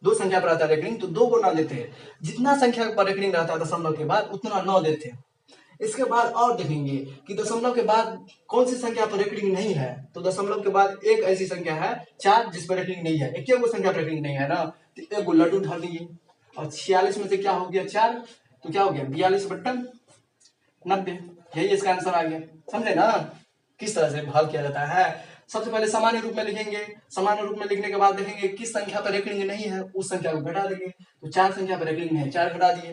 2 संख्या पर आता है रेकरिंग तो 2 को 9 देते हैं। जितना संख्या पर रेकरिंग रहता है दशमलव के बाद उतना 9 देते हैं। इसके बाद और देखेंगे कि दशमलव के बाद कौन सी संख्या पर रेकरिंग नहीं है। तो दशमलव के बाद एक ऐसी संख्या है 4 जिस पर रेकरिंग नहीं है। एक संख्या पर रेकरिंग नहीं है ना, तो 1 को लड्डू ढाल दीजिए। और 46 में से क्या हो गया? 4, तो क्या हो गया? 42/90। यही इसका आंसर आ गया। समझे ना किस तरह से हल किया जाता है? सबसे पहले सामान्य रूप में लिखेंगे। सामान्य रूप में लिखने के बाद देखेंगे किस संख्या पर रेकरिंग नहीं है, उस संख्या को घटा देंगे। तो 4 संख्या पर रेकरिंग है, 4 घटा दिए।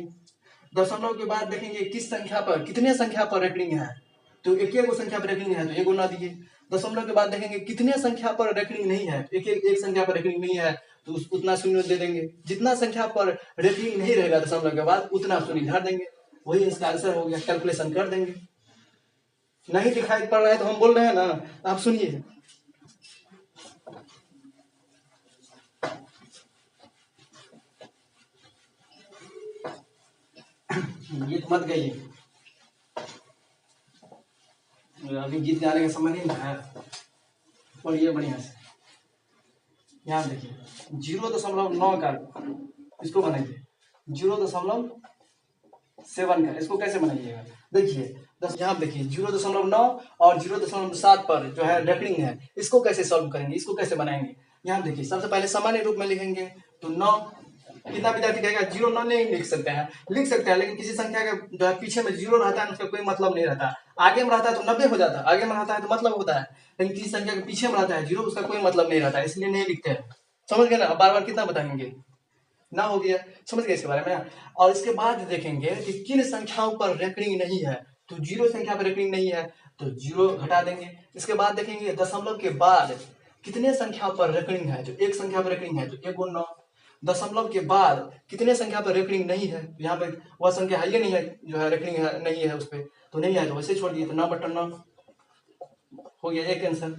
दशमलव के बाद देखेंगे किस संख्या पर, कितने संख्या पर रेकरिंग है। तो एक संख्या पर रेकरिंग है तो 1 गुना दिए। दशमलव के बाद देखेंगे कितने संख्या पर रेकरिंग नहीं है, एक संख्या पर रेकरिंग नहीं है तो उतना शून्य दे देंगे। जितना संख्या पर रेखिक नहीं रहेगा दशमलव के बाद उतना शून्य धर देंगे। वही इसका आंसर हो गया। कैलकुलेशन कर देंगे। नहीं दिखाई पड़ रहा है तो हम बोल रहे हैं ना, आप सुनिए। गीत मत गाइए, अभी गीत गाने का समय नहीं है। पढ़िए बढ़िया से। यहाँ देखिए 0.9 का इसको बनाइए, 0.7 का इसको कैसे बनाइएगा। देखिए यहाँ देखिए 0.9 और 0.7 पर जो है रेकरिंग है, इसको कैसे सॉल्व करेंगे, इसको कैसे बनाएंगे। यहाँ देखिए सबसे पहले सामान्य रूप में लिखेंगे तो 9, कितना विद्यार्थी कहेगा 0 9 नहीं लिख सकते हैं, लिख सकते हैं, लेकिन किसी संख्या का जो है पीछे में 0 रहता है उसका कोई मतलब नहीं रहता। आगे में रहता है तो 90 हो जाता है, आगे में रहता है तो मतलब होता है, लेकिन किसी संख्या के पीछे में रहता है 0 उसका कोई मतलब नहीं रहता है, इसलिए नहीं लिखते हैं। समझ गए ना। बार बार कितना बताएंगे ना, हो गया। समझ गए इसके बारे में। और इसके बाद देखेंगे कि किन संख्याओं पर रेकरिंग नहीं है, तो 0 संख्या पर रेकरिंग नहीं है तो 0 घटा देंगे। इसके बाद देखेंगे दशमलव के बाद कितने संख्या पर रेकरिंग है, जो 1 संख्या पर रेकरिंग है तो 1 गुना 9। दशमलव के बाद कितने संख्या पर रेकरिंग नहीं है, यहाँ पे वह संख्या है ही नहीं है, जो है रेकरिंग है नहीं है उस पर, तो नहीं है तो वैसे छोड़ दिए, तो 9/9 हो गया एक आंसर।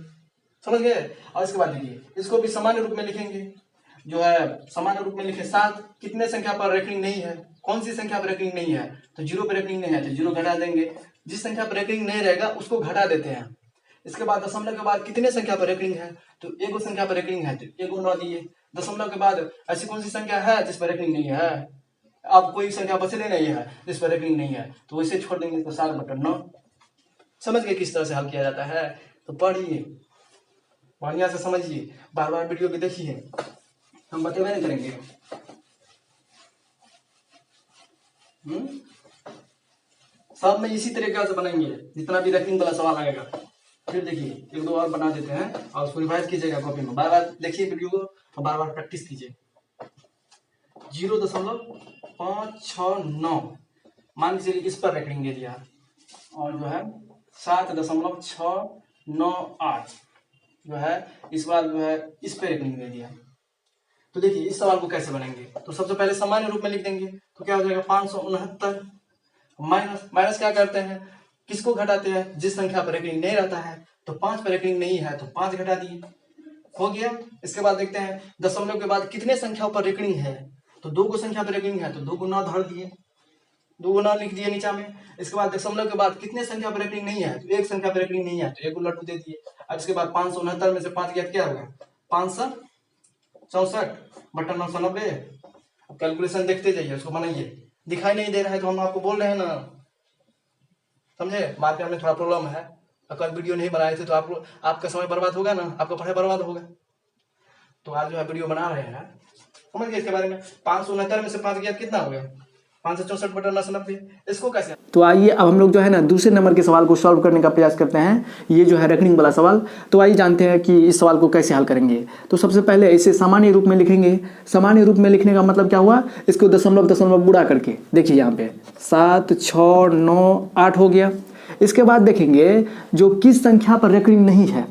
समझ गए। और इसके बाद देखिए इसको भी सामान्य रूप में लिखेंगे, जो है सामान्य रूप में लिखे 7 कितने संख्या पर रेकरिंग नहीं है, कौन सी संख्या पर रेकरिंग नहीं है, तो 0 पर रेकरिंग नहीं है तो 0 घटा देंगे। जिस संख्या पर रेकरिंग नहीं रहेगा उसको घटा देते हैं। इसके बाद दशमलव के बाद कितने संख्या पर रेकरिंग है, तो 1 संख्या पर रेकरिंग है तो 1 गुना दिए। दशमलव के बाद ऐसी कौन सी संख्या है जिस पर रेकरिंग नहीं है, अब कोई संख्या बचने नहीं है जिस पर रेकरिंग नहीं है, तो वैसे छोड़ देंगे, तो 7/9। समझ गए किस तरह से हल किया जाता है। तो पढ़िए बढ़िया से समझिए, बार बार वीडियो भी देखिए, हम बतेबे नहीं करेंगे। सब में इसी तरीके से बनाएंगे जितना भी रेकरिंग वाला सवाल आएगा। फिर देखिए 1 2 और बना देते हैं और उसको रिवाइज कीजिएगा कॉपी में, बार बार देखिए वीडियो को और बार बार प्रैक्टिस कीजिए। 0.569 मान लीजिए इस पर रेकरिंग दे दिया, और जो है 7.698 जो है इस बार जो है इस पे रेकरिंग दे दिया। तो देखिए इस सवाल को कैसे बनाएंगे, तो सबसे पहले सामान्य रूप में लिख देंगे, तो क्या हो जाएगा 569 माइनस क्या करते हैं, किसको घटाते हैं, जिस संख्या पर रेकरिंग नहीं रहता है, तो 5 पर रेकरिंग नहीं है तो 5 घटा दिए, हो गया। इसके बाद देखते हैं दशमलव के बाद कितने संख्याओं पर रेकरिंग है, तो 2 संख्या पर रेकरिंग है तो 2 गुना धर दिए, 2 गुना लिख दिए नीचा में। इसके बाद दशमलव के बाद कितने संख्या पर रेकरिंग नहीं है, तो 1 संख्या पर रेकरिंग नहीं है तो 1 लट्टू दे दिए। अब इसके बाद 569 में से 5 गया क्या होगा 564/990। कैलकुलेशन देखते जाइए, उसको बनाइए। दिखाई नहीं दे रहा है तो हम आपको बोल रहे हैं ना, समझे। मार्केट में थोड़ा प्रॉब्लम है, अगर वीडियो नहीं बनाए थे तो आपका समय बर्बाद होगा ना, आपका पढ़ाई बर्बाद होगा। तो आज जो है वीडियो बना रहे हैं, समझ गए इसके बारे में। 569 में से 5 गया कितना हो गया 564/990, इसको कैसे। तो आइए अब हम लोग जो है ना दूसरे नंबर के सवाल को सॉल्व करने का प्रयास करते हैं। ये जो है रेकरिंग वाला सवाल, तो आइए जानते हैं कि इस सवाल को कैसे हल करेंगे। तो सबसे पहले इसे सामान्य रूप में लिखेंगे। सामान्य रूप में लिखने का मतलब क्या हुआ, इसको दशमलव बुड़ा करके देखिए यहाँ पे 7 6 9 8 हो गया। इसके बाद देखेंगे जो किस संख्या पर रेकरिंग नहीं है,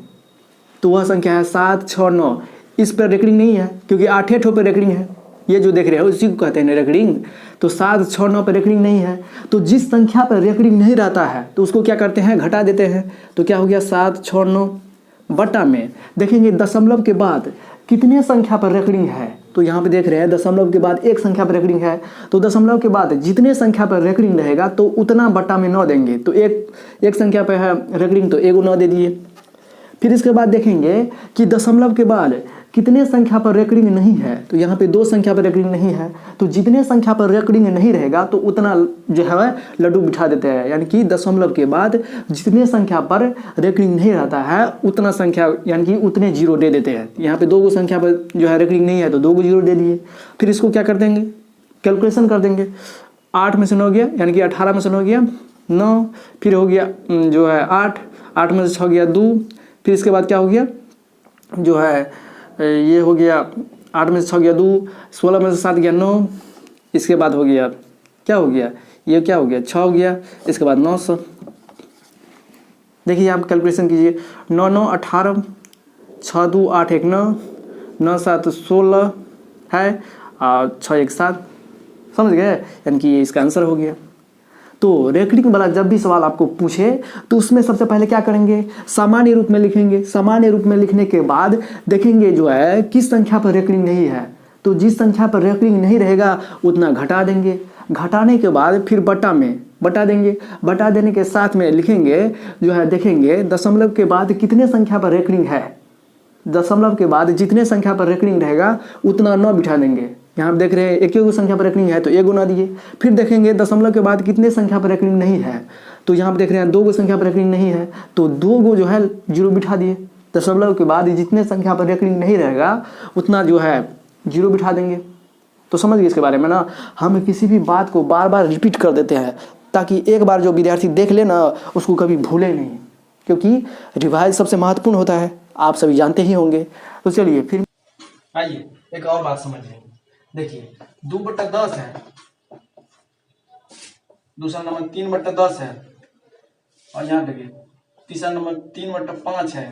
तो वह संख्या है 7 6 9। इस पर रेकरिंग नहीं है क्योंकि 8 ठो पर रेकरिंग है, ये जो देख रहे हैं उसी को कहते हैं रेकरिंग। तो 7 6 9 पर रेकरिंग नहीं है, तो जिस संख्या पर रेकरिंग नहीं रहता है तो उसको क्या करते हैं घटा देते हैं। तो क्या हो गया 7 6 9 बटा में देखेंगे दशमलव के बाद कितने संख्या पर रेकरिंग है, तो यहाँ पे देख रहे हैं दशमलव के बाद 1 संख्या पर रेकरिंग है, तो दशमलव के बाद जितने संख्या पर रेकरिंग रहेगा तो उतना बटा में 9 देंगे। तो एक संख्या पर है रेकरिंग तो 1 9 दे दिए। फिर इसके बाद देखेंगे कि दशमलव के बाद कितने संख्या पर रेकरिंग नहीं है, तो यहाँ पे 2 संख्या पर रेकरिंग नहीं है, तो जितने संख्या पर रेकरिंग नहीं रहेगा तो उतना जो है लड्डू बिठा देते हैं। यानी कि दशमलव के बाद जितने संख्या पर रेकरिंग नहीं रहता है उतना संख्या यानी कि उतने 0 दे देते हैं। यहाँ पे 2 संख्या पर जो है रेकरिंग नहीं है तो 2 0 दे दिए। फिर इसको क्या कर देंगे कैलकुलेशन कर देंगे। 8 में से 9 गया यानी कि 18 में से 9 गया 9, फिर हो गया जो है 8 में से 6 गया 2, फिर इसके बाद क्या हो गया जो है ये हो गया 8 में से 6 गया 2, 16 में से 7 गया 9, इसके बाद हो गया क्या हो गया ये क्या हो गया 6 हो गया, इसके बाद 900। देखिए आप कैलकुलेशन कीजिए 9 9 18, 6 2 8 1 9, 9 7 16, है 6 1 7, समझ गए, यानी कि ये इसका आंसर हो गया। तो रेकरिंग वाला जब भी सवाल आपको पूछे तो उसमें सबसे पहले क्या करेंगे, सामान्य रूप में लिखेंगे। सामान्य रूप में लिखने के बाद देखेंगे जो है किस संख्या पर रेकरिंग नहीं है, तो जिस संख्या पर रेकरिंग नहीं रहेगा उतना घटा देंगे। घटाने के बाद फिर बटा में बटा देंगे। बटा देने के साथ में लिखेंगे जो है, देखेंगे दशमलव के बाद कितने संख्या पर रेकरिंग है। दशमलव के बाद जितने संख्या पर रेकरिंग रहेगा उतना 9 बिठा देंगे। यहाँ आप देख रहे हैं एक संख्या पर रेकरिंग है तो 1 गुना दिए। फिर देखेंगे दशमलव के बाद कितने संख्या पर रेकरिंग नहीं है, तो यहाँ आप देख रहे हैं 2 संख्या पर रेकरिंग नहीं है तो 2 जो है 0 बिठा दिए। दशमलव के बाद जितने संख्या पर रेकरिंग नहीं रहेगा उतना जो है 0 बिठा देंगे। तो समझ गए इसके बारे में ना। हम किसी भी बात को बार बार रिपीट कर देते हैं ताकि एक बार जो विद्यार्थी देख ले ना उसको कभी भूले नहीं, क्योंकि रिवाइज सबसे महत्वपूर्ण होता है, आप सभी जानते ही होंगे। तो चलिए फिर आइए एक और बात समझ लें। देखिए 2/10 है, दूसरा नंबर 3/10 है, और यहाँ देखिए तीसरा नंबर 3/5 है,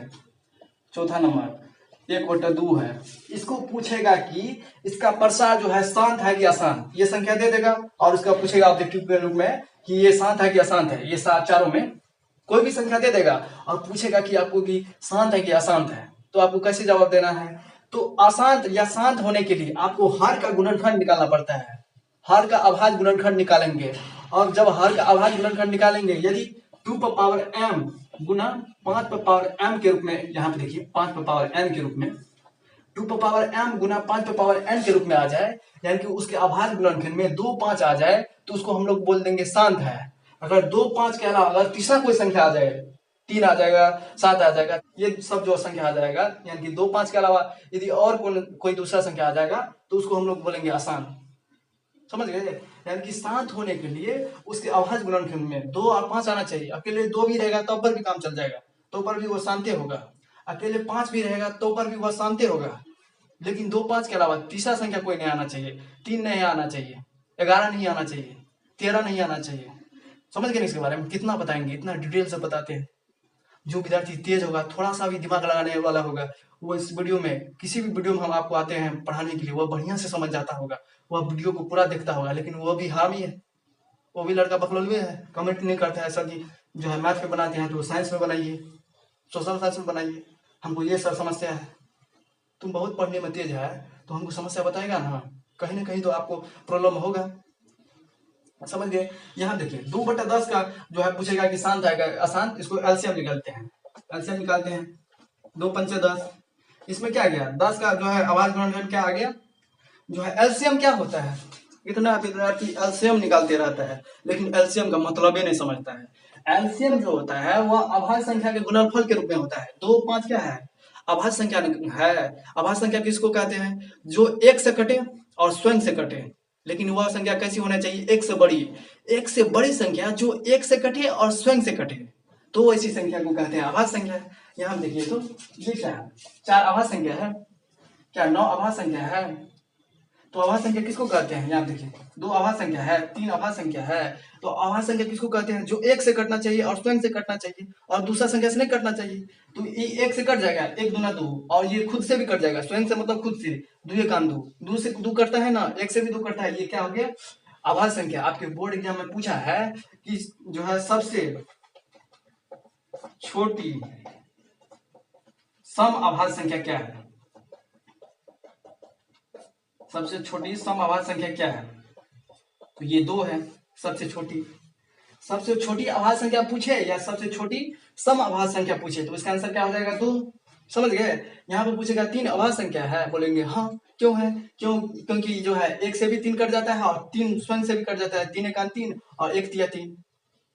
चौथा नंबर 1/2 है। इसको पूछेगा कि इसका प्रसार जो है शांत है कि अशांत, ये संख्या दे देगा और उसका पूछेगा ऑब्जेक्टिव के रूप में कि ये शांत है कि अशांत है। ये चारों में कोई भी संख्या दे देगा और पूछेगा कि आपको कि शांत है कि अशांत है, तो आपको कैसे जवाब देना है। तो अशांत या शांत होने के लिए आपको हर का गुणनखंड निकालना पड़ता है। हर का अभाज्य गुणनखंड निकालेंगे, और जब हर का अभाज्य गुणनखंड निकालेंगे, यदि 2m गुना 5m के रूप में, यहाँ पे देखिए 5m के रूप में, 2m गुना 5n के रूप में आ जाए, यानी कि उसके अभाज्य गुणनखंड में 2 5 आ जाए, तो उसको हम लोग बोल देंगे शांत है। अगर 2 5 के अलावा अगर तीसरा कोई संख्या आ जाए, 3 आ जाएगा, 7 आ जाएगा, ये सब जो संख्या आ जाएगा, यानी कि 2 5 के अलावा यदि और कोई दूसरा संख्या आ जाएगा तो उसको हम लोग बोलेंगे अशांत। समझ गए, यानी कि शांत होने के लिए उसके अभाज्य गुणनखंड में 2 और 5 आना चाहिए। अकेले 2 भी रहेगा तब पर भी काम चल जाएगा, तो पर भी वो शांति होगा। अकेले 5 भी रहेगा तो पर भी वह शांति होगा, लेकिन 2 5 के अलावा तीसरा संख्या कोई नहीं आना चाहिए। 3 नहीं आना चाहिए, 11 नहीं आना चाहिए, 13 नहीं आना चाहिए। समझ गए इसके बारे में कितना बताएंगे, इतना डिटेल से बताते हैं। जो विद्यार्थी तेज होगा, थोड़ा सा भी दिमाग लगाने वाला होगा, वो इस वीडियो में, किसी भी वीडियो में हम आपको आते हैं पढ़ाने के लिए, वह बढ़िया से समझ जाता होगा, वह वीडियो को पूरा देखता होगा। लेकिन वो भी हामी है, वो भी लड़का बकलोलवे है, कमेंट नहीं करता है सर जी जो है मैथ में बनाते हैं तो साइंस में बनाइए, सोशल साइंस में बनाइए, हमको ये सर समस्या है। तुम बहुत पढ़ने में तेज है तो हमको समस्या बताएगा ना कहीं तो आपको प्रॉब्लम होगा। समझ गए। यहाँ देखिए 2/10 का जो है पूछेगा कि शांत है अशांत, इसको एलसीएम निकालते हैं। एलसीएम निकालते हैं, 2 पंचे 10, इसमें क्या गया 10 का जो है अभाज्य गुणनखंड क्या आ गया, जो है एलसीएम क्या होता है। इतना विद्यार्थी एलसीएम निकालते रहता है लेकिन एलसीएम का मतलब ही नहीं समझता है। एलसीएम जो होता है वह अभाज्य संख्या के गुणनफल के रूप में होता है। 2 5 क्या है, अभाज्य संख्या है। अभाज्य संख्या किसको कहते हैं, जो एक से कटे और स्वयं से कटे, लेकिन वह संख्या कैसी होना चाहिए, एक से बड़ी। एक से बड़ी संख्या जो एक से कटे और स्वयं से कटे, तो ऐसी संख्या को कहते हैं अभाज्य संख्या। यहाँ देखिए तो ये क्या है, 4 अभाज्य संख्या है, क्या 9 अभाज्य संख्या है। तो अभाज्य संख्या किसको कहते हैं, यहाँ देखिए 2 अभाज्य संख्या है, 3 अभाज्य संख्या है। तो अभाज्य संख्या किसको कहते हैं, जो एक से कटना चाहिए और स्वयं से कटना चाहिए और दूसरा संख्या से नहीं कटना चाहिए। तो ये एक से कट जाएगा, 1 दूना 2, और ये खुद से भी कट जाएगा, स्वयं से मतलब खुद से, 2 1 2, 2 से 2 कटता है ना, 1 से भी 2 कटता है, ये क्या हो गया अभाज्य संख्या। आपके बोर्ड एग्जाम में पूछा है कि जो है सबसे छोटी सम अभाज्य संख्या क्या है, सबसे छोटी सम अभाज्य संख्या क्या है, तो ये 2 है सबसे छोटी। सबसे छोटी अभाज्य संख्या पूछे या सबसे छोटी सम अभाज्य संख्या पूछे, तो इसका आंसर क्या हो जाएगा, 2। समझ गए। यहाँ पे पूछेगा 3 अभाज्य संख्या है, बोलेंगे हाँ क्यों है, क्योंकि जो है 1 से भी 3 कट जाता है और 3 स्वयं से भी कट जाता है, 3 1 3 और 1 3 3।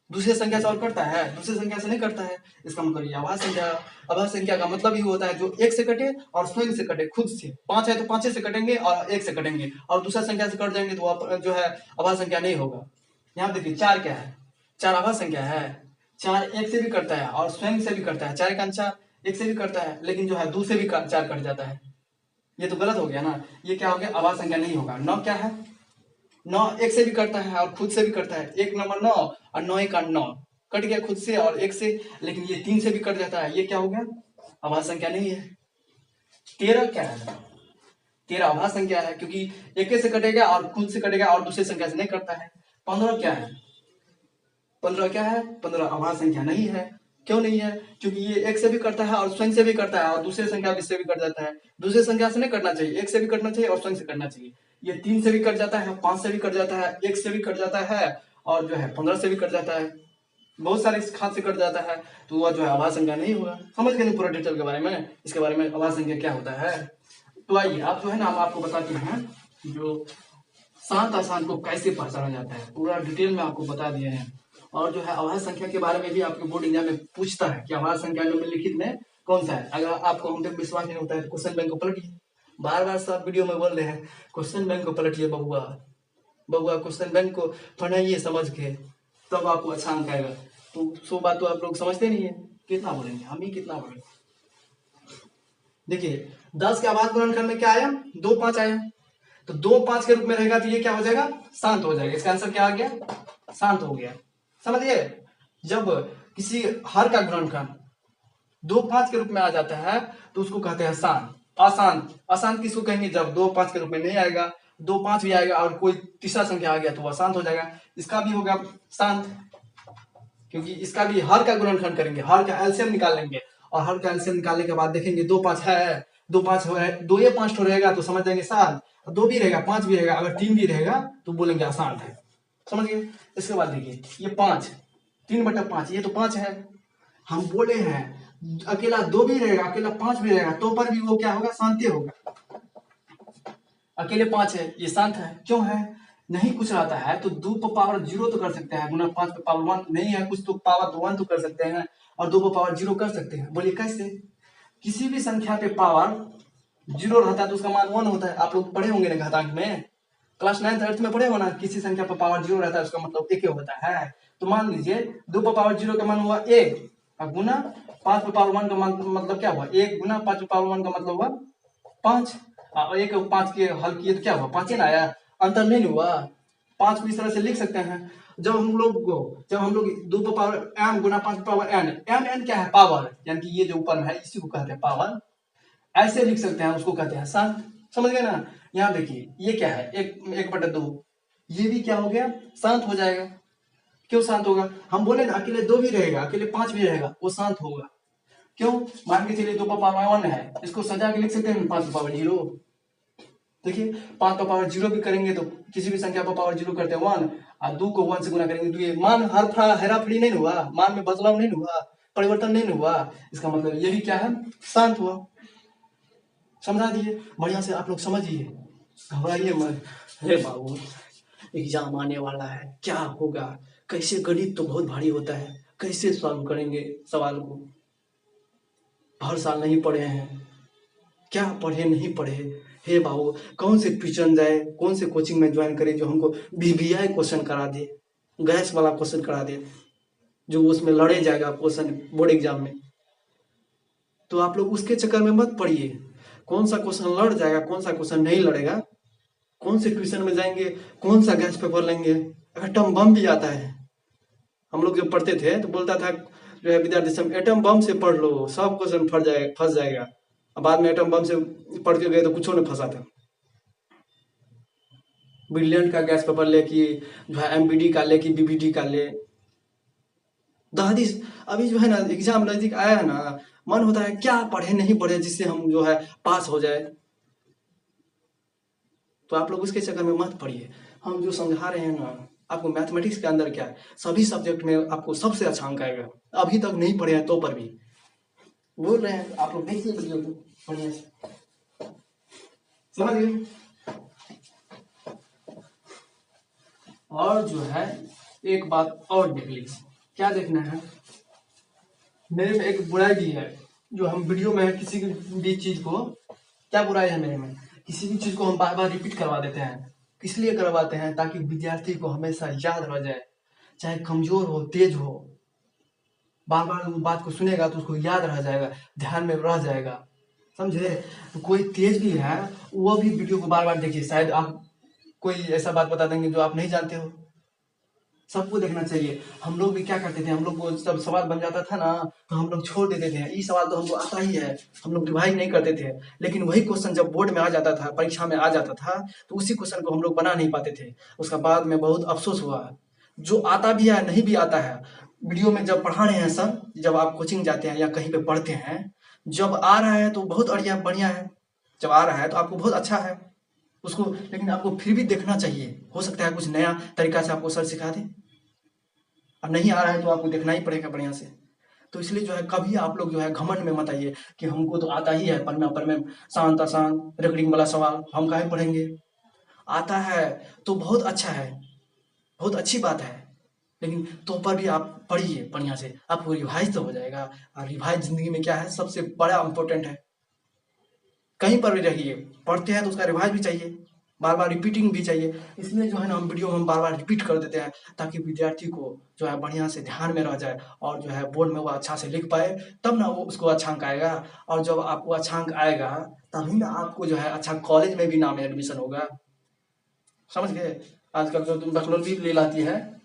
दूसरे संख्या से और कटता है, दूसरे संख्या से नहीं कटता है। इसका मतलब ये अभाज्य संख्या। अभाज्य संख्या का मतलब ही होता है जो 1 से कटे और स्वयं से कटे, खुद से। 5 है तो 5 से कटेंगे और 1 से कटेंगे, और दूसरा संख्या से कट जाएंगे तो जो है अभाज्य संख्या नहीं होगा। यहाँ देखिए 4 क्या है, 4 अभाज्य संख्या है। 4 1 से भी कटता है और स्वयं से भी कटता है, 4 1 4 1 से भी कटता है, लेकिन जो है 2 से भी 4 कट जाता है। ये तो गलत हो गया ना, ये क्या हो गया अभाज्य संख्या नहीं होगा। 9 क्या है, 9 1 से भी कटता है और खुद से भी कटता है, 1 नंबर 9 और 9 1 9 कट गया खुद से और 1 से, लेकिन ये 3 से भी कट जाता है, ये क्या हो गया अभाज्य संख्या नहीं है। 13 क्या है, 13 अभाज्य संख्या है, क्योंकि एक से कटेगा और खुद से कटेगा और दूसरी संख्या से नहीं कटता है। 15 क्या है? 15 क्या है? 15 अभाज्य संख्या नहीं है। क्यों नहीं है? क्योंकि ये एक से भी कटता है और स्वयं से भी कटता है और दूसरी संख्या से भी कट जाता है। दूसरी संख्या से नहीं कटना चाहिए, एक से भी कटना चाहिए और स्वयं से कटना चाहिए। ये 3 से भी कट जाता है, 5 से भी कट जाता है, 1 से भी कट जाता है और जो है 15 से भी कट जाता है, बहुत सारे खाद से कट जाता है। तो वह जो है अभाज्य संख्या नहीं होगा। समझ गए पूरा डिटेल के बारे में, इसके बारे में अभाज्य संख्या क्या होता है। तो आइए आप जो है ना हम आपको बताते हैं जो शांत अशांत को कैसे पहचाना जाता है, पूरा डिटेल में आपको बता दिए हैं। और जो है अभाज्य संख्या के बारे में भी आपके बोर्ड एग्जाम में पूछता है कि अभाज्य संख्या निम्नलिखित में कौन सा है। अगर आपको हम तक विश्वास नहीं होता है तो क्वेश्चन बैंक को पलटिए। बार बार सब वीडियो में बोल रहे हैं क्वेश्चन बैंक को पलटिए बबुआ, बबुआ क्वेश्चन बैंक को पढ़ाइए समझ के, तब आपको अच्छा अंक आएगा। तो सो बात तो आप लोग समझते नहीं है, कितना बोलेंगे हम ही, कितना बोलेंगे। देखिए 10 के अभाज्य गुणनखंड में क्या आया? 2 5 आया। तो 2 5 के रूप में रहेगा तो ये क्या हो जाएगा? शांत हो जाएगा। इसका आंसर क्या आ गया? शांत हो गया। समझिए, जब किसी हर का गुणनखंड 2 5 के रूप में आ जाता है तो उसको कहते हैं शांत। अशांत, अशांत किसको कहेंगे? जब 2 5 के रूप में नहीं आएगा, 2 5 भी आएगा और कोई तीसरा संख्या आ गया तो वह शांत हो जाएगा। इसका भी होगा शांत, क्योंकि इसका भी हर का गुणनखंड करेंगे, हर का एलसीएम निकाल लेंगे और हर का एलसीएम निकालने के बाद देखेंगे 2 5 है, 2 5 हो है, 2 या 5 रहेगा तो समझ जाएंगे शांत, 2 भी रहेगा, 5 भी रहेगा, अगर 3 भी रहेगा तो बोलेंगे अशांत है। समझ गए? इसके बाद देखिए ये 5, 3/5, ये तो 5 है। हम बोले हैं अकेला 2 भी रहेगा, अकेला 5 भी रहेगा तो पर भी वो क्या होगा? शांति होगा। अकेले 5 है, ये शांत है। क्यों है? नहीं कुछ रहता है तो 2 पर पावर 0 तो कर सकते हैं, गुना 5 पर पावर 1 नहीं है कुछ तो पावर 1 तो कर सकते हैं और 2 पर पावर 0 कर सकते हैं। बोलिए कैसे? किसी भी संख्या पे पावर 0 रहता है तो उसका मान 1 होता है। आप लोग पढ़े होंगे ना घातांक में, क्लास 9th 8th में पढ़े हो ना, किसी संख्या पर पावर 0 रहता है उसका मतलब 1 होता है। तो मान लीजिए 2 पर पावर 0 का मान हुआ 1 और गुना 5 पर पावर 1 का मान मतलब क्या हुआ? 1 गुना 5 पर पावर 1 का मतलब हुआ 5 और 1 और 5 के हल किए तो क्या हुआ? 5 ही ना आया, अंतर नहीं हुआ। 5 को इस तरह से लिख सकते हैं। जब हम लोग 2 पर पावर m गुना 5 पर पावर n, m n क्या है? पावर, यानी कि ये जो ऊपर में है इसी को कहते हैं पावर। ऐसे लिख सकते हैं, उसको कहते हैं शांत। समझ गए ना? यहाँ देखिए ये क्या है? 1/2, ये भी क्या हो गया? शांत हो जाएगा। क्यों शांत होगा? हम बोले ना अकेले 2 भी रहेगा, अकेले 5 भी रहेगा, वो शांत होगा। क्यों? मान के चलिए 2 पर पावर 1 है, इसको सजा के लिख सकते हैं 5 पर पावर 0। देखिए 5 पर पावर 0 भी करेंगे तो किसी भी संख्या पर पावर 0 करते हैं 1 और 2 को 1 से गुना करेंगे तो ये मान हेराफेरी नहीं हुआ, मान में बदलाव नहीं हुआ, परिवर्तन नहीं हुआ। इसका मतलब ये भी क्या है? शांत हुआ। समझा दिए? बढ़िया से आप लोग समझिए, घबराइए मत। हे बाबू एग्जाम आने वाला है, क्या होगा? कैसे? गणित तो बहुत भारी होता है, कैसे सॉल्व करेंगे सवाल को? हर साल नहीं पढ़े हैं, क्या पढ़े नहीं पढ़े? हे बाबू कौन से ट्यूशन जाए, कौन से कोचिंग में ज्वाइन करें जो हमको बीबीआई क्वेश्चन करा दे, गैस वाला क्वेश्चन करा दे, जो उसमें लड़े जाएगा क्वेश्चन बोर्ड एग्जाम में। तो आप लोग उसके चक्कर में मत पड़िए। कौन सा क्वेश्चन लड़ जाएगा, कौन सा क्वेश्चन नहीं लड़ेगा, कौन से ट्यूशन में जाएंगे, कौन सा गैस पेपर लेंगे। एटम बम भी आता है, हम लोग जब पढ़ते थे तो बोलता था जो है विद्यार्थी सब एटम बम से पढ़ लो, सब क्वेश्चन फंस जाएगा। अब बाद में एटम बम से पढ़ के गए तो कुछ नहीं फंसा था। ब्रिलियंट का गैस पेपर ले कि जो है एमबीडी का ले कि बीबीडी का ले। दादी अभी जो है ना एग्जाम नजदीक आया है ना, मन होता है क्या पढ़े नहीं पढ़े जिससे हम जो है पास हो जाए। तो आप लोग उसके चक्कर में मत पढ़िए। हम जो समझा रहे हैं ना आपको, मैथमेटिक्स के अंदर क्या है, सभी सब्जेक्ट में आपको सबसे अच्छा अंक आएगा। अभी तक नहीं पढ़े हैं तो पर भी बोल रहे हैं, आप लोग देखिए वीडियो को बढ़िया से, समझ गए? और जो है एक बात और देख लीजिए, क्या देखना है? मेरे में एक बुराई भी है जो हम वीडियो में किसी भी चीज को, क्या बुराई है मेरे में? किसी भी चीज को हम बार बार रिपीट करवा देते हैं। किस लिए करवाते हैं? ताकि विद्यार्थी को हमेशा याद रह जाए, चाहे कमजोर हो तेज हो, बार बार उस बात को सुनेगा तो उसको याद रह जाएगा, ध्यान में रह जाएगा। समझे? तो कोई तेज भी है वो भी वीडियो को बार बार देखिए, शायद आप कोई ऐसा बात बता देंगे जो आप नहीं जानते हो। सबको देखना चाहिए। हम लोग भी क्या करते थे, हम लोग को जब सवाल बन जाता था ना तो हम लोग छोड़ देते थे, ये सवाल तो हमको आता ही है, हम लोग रिवाइज नहीं करते थे। लेकिन वही क्वेश्चन जब बोर्ड में आ जाता था, परीक्षा में आ जाता था, तो उसी क्वेश्चन को हम लोग बना नहीं पाते थे। उसका बाद में बहुत अफसोस हुआ। जो आता भी है नहीं भी आता है, वीडियो में जब पढ़ा रहे हैं सर, जब आप कोचिंग जाते हैं या कहीं पे पढ़ते हैं, जब आ रहा है तो बहुत बढ़िया बढ़िया है, जब आ रहा है तो आपको बहुत अच्छा है उसको, लेकिन आपको फिर भी देखना चाहिए। हो सकता है कुछ नया तरीका से आपको सर सिखा दे, और नहीं आ रहा है तो आपको देखना ही पड़ेगा बढ़िया से। तो इसलिए जो है कभी आप लोग जो है घमंड में मत आइए कि हमको तो आता ही है, पर में शांत आसान रेकॉर्डिंग वाला सवाल हम काहे पढ़ेंगे। आता है तो बहुत अच्छा है, बहुत अच्छी बात है, लेकिन तो पर भी आप पढ़िए बढ़िया से, आपको रिवाइज तो हो जाएगा। और रिवाइज जिंदगी में क्या है, सबसे बड़ा इंपॉर्टेंट है। कहीं पर भी रहिए, पढ़ते हैं तो उसका रिवाइज भी चाहिए, बार बार रिपीटिंग भी चाहिए। इसलिए जो है ना हम वीडियो में हम बार बार रिपीट कर देते हैं, ताकि विद्यार्थी को जो है बढ़िया से ध्यान में रह जाए, और जो है बोर्ड में वो अच्छा से लिख पाए, तब ना वो उसको अच्छा अंक आएगा। और जब आपको अच्छा अंक आएगा तभी ना आपको जो है अच्छा कॉलेज में भी नाम एडमिशन होगा। समझ गए। आजकल जो तुम बकलोल भी ले लाती है,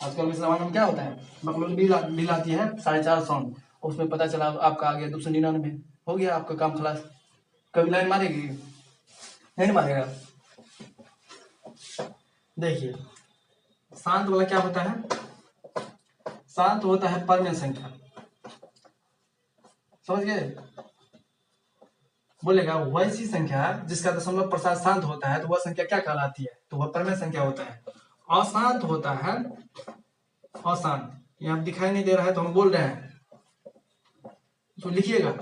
आजकल के जमाने में क्या होता है, बकलोल भी लाती है 450, उसमें पता चला आपका आ गया 299, हो गया आपका काम खलास। कभी लाइन मारेगी, नहीं मारेगा। देखिए शांत वाला क्या होता है, शांत होता है परमेय संख्या, समझ गए। बोलेगा वैसी संख्या जिसका दशमलव प्रसाद शांत होता है तो वह संख्या क्या कहलाती है, तो वह परमेय संख्या होता है। अशांत होता है, अशांत, यहाँ दिखाई नहीं दे रहा है तो हम बोल रहे हैं, तो लिखिएगा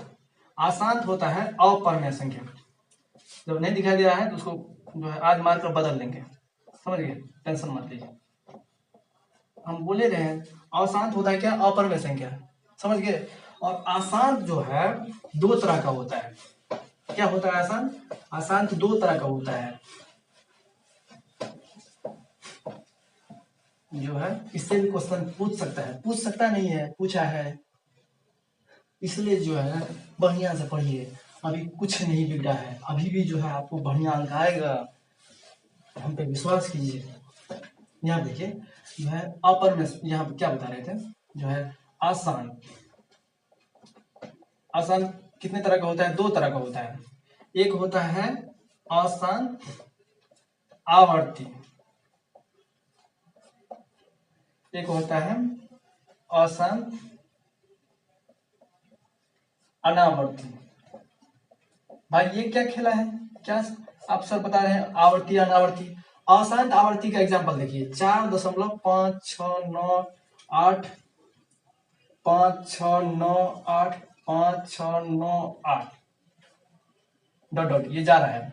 अशांत होता है अपरमेय संख्या। जब नहीं दिखाई दे रहा है तो उसको जो है आज मारकर बदल देंगे, समझ गए, टेंशन मत लीजिए। हम बोले रहे हैं अशांत होता है क्या, अपरमेय संख्या, समझ गए। और अशांत जो है दो तरह का होता है। क्या होता है अशांत, अशांत दो तरह का होता है। जो है इससे भी क्वेश्चन पूछ सकता नहीं है, पूछा है। इसलिए जो है बढ़िया से पढ़िए, अभी कुछ नहीं बिगड़ा है, अभी भी जो है आपको बढ़िया अंक आएगा, हम पे विश्वास कीजिए। यहाँ देखिए जो है अपर में यहाँ पे क्या बता रहे थे, जो है आसान, आसान कितने तरह का होता है, दो तरह का होता है। एक होता है आसान आवर्ती, एक होता है आसान अनावर्ती। भाई ये क्या खेला है, क्या आप सर बता रहे हैं आवर्ती अनावर्ती। अशांत आवर्ती का एग्जांपल देखिए 4.5698, 5698, 5698 डॉट डॉट ये जा रहा है।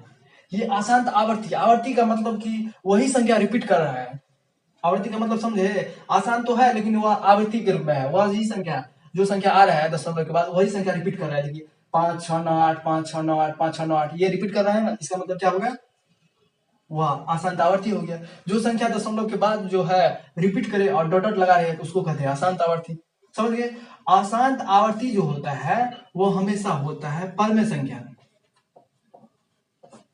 ये अशांत आवर्ती, आवर्ती का मतलब कि वही संख्या रिपीट कर रहा है। आवर्ती का मतलब समझे, आसान तो है लेकिन वह आवृत्ति के रूप में है, वह ही संख्या, जो संख्या आ रहा है दशमलव के बाद वही संख्या रिपीट कर रहा है। देखिए 5698, 5698, 5698 ये रिपीट कर रहा है ना, इसका मतलब क्या होगा, वह आशांत आवर्ती हो गया। जो संख्या दशमलव के बाद जो है रिपीट करे और डॉट डॉट लगा रहे हैं तो उसको कहते हैं आशांत आवर्ती, समझ गए। आशांत आवर्ती जो होता है वो हमेशा होता है परमेय संख्या।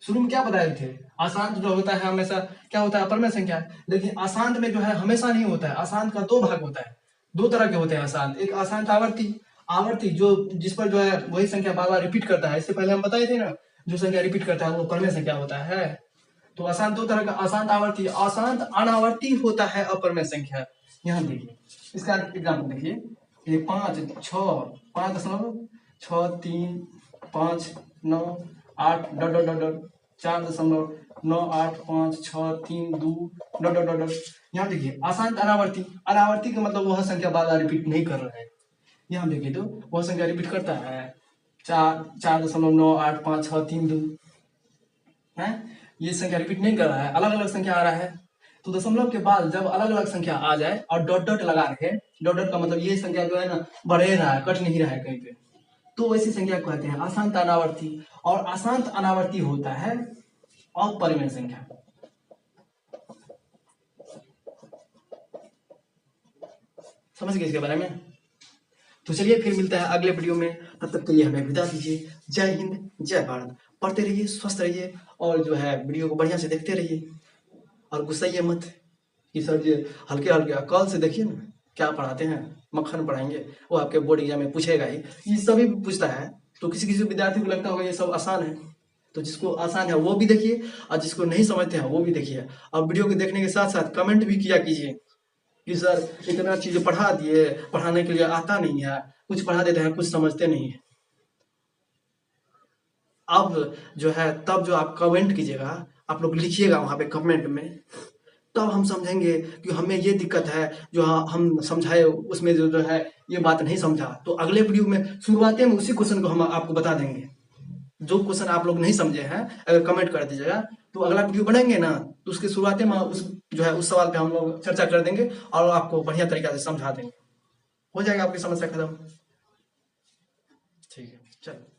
शुरू में क्या बताए थे, अशांत जो होता है हमेशा क्या होता है, अपरमेय संख्या। लेकिन अशांत में जो है हमेशा नहीं होता है, अशांत का दो भाग होता है, दो तरह के होते हैं अशांत। एक अशांत आवर्ती, आवर्ती जो जिस पर जो है वही संख्या बार बार रिपीट करता है, इससे पहले हम बताए थे ना, जो संख्या रिपीट करता है वो परमेय संख्या होता है। तो अशांत दो तरह का, अशांत आवर्ती, अशांत अनावर्ती होता है अपरमेय संख्या। यहाँ देखिए इसका एग्जाम्पल देखिए, ये 5, 6, 5.3, 5, 9, 8 dot dot dot dot 4.98562 dot dot dot dot. यहाँ देखिए अशांत अनावर्ती, अनावर्ती का मतलब वह संख्या बार बार रिपीट नहीं कर रहा है। यहाँ देखिए तो वह संख्या रिपीट करता है 4.98562 है, ये संख्या रिपीट नहीं कर रहा है, अलग अलग संख्या आ रहा है। तो दशमलव के बाद जब अलग अलग संख्या आ जाए और डॉट डॉट लगा रहे, डॉट डॉट का मतलब ये संख्या जो है ना बढ़ रहा है, कट नहीं रहा है कहीं पे, तो वैसी संख्या को कहते हैं अशांत अनावर्ती। और अशांत अनावर्ती होता है अपरिमेय संख्या। समझ गए इसके बारे में। तो चलिए फिर मिलता है अगले वीडियो में, तब तक के लिए हमें विदा दीजिए। जय हिंद, जय भारत। पढ़ते रहिए, स्वस्थ रहिए, और जो है वीडियो को बढ़िया से देखते रहिए, और गुस्साइए मत। कि सर जी हल्के हल्के कल से देखिए ना क्या पढ़ाते हैं, मक्खन पढ़ाएंगे, वो आपके बोर्ड एग्जाम में पूछेगा ही, ये सभी पूछता है। तो किसी किसी विद्यार्थी को लगता होगा ये सब आसान है, तो जिसको आसान है वो भी देखिए और जिसको नहीं समझते हैं वो भी देखिए। और वीडियो को देखने के साथ साथ कमेंट भी किया कीजिए कि सर इतना चीज़ पढ़ा दिए, पढ़ाने के लिए आता नहीं है, कुछ पढ़ा देते हैं कुछ समझते नहीं है। अब जो है तब जो आप कमेंट कीजिएगा, आप लोग लिखिएगा वहाँ पे कमेंट में, तब हम समझेंगे कि हमें ये दिक्कत है, जो हम समझाए उसमें जो है ये बात नहीं समझा। तो अगले वीडियो में शुरुआत में उसी क्वेश्चन को हम आपको बता देंगे। जो क्वेश्चन आप लोग नहीं समझे हैं अगर कमेंट कर दीजिएगा तो अगला वीडियो बनाएंगे ना, तो उसके शुरुआत में उस जो है उस सवाल पे हम लोग चर्चा कर देंगे और आपको बढ़िया तरीका से समझा देंगे। हो जाएगा आपकी समस्या खत्म। ठीक है, चलो।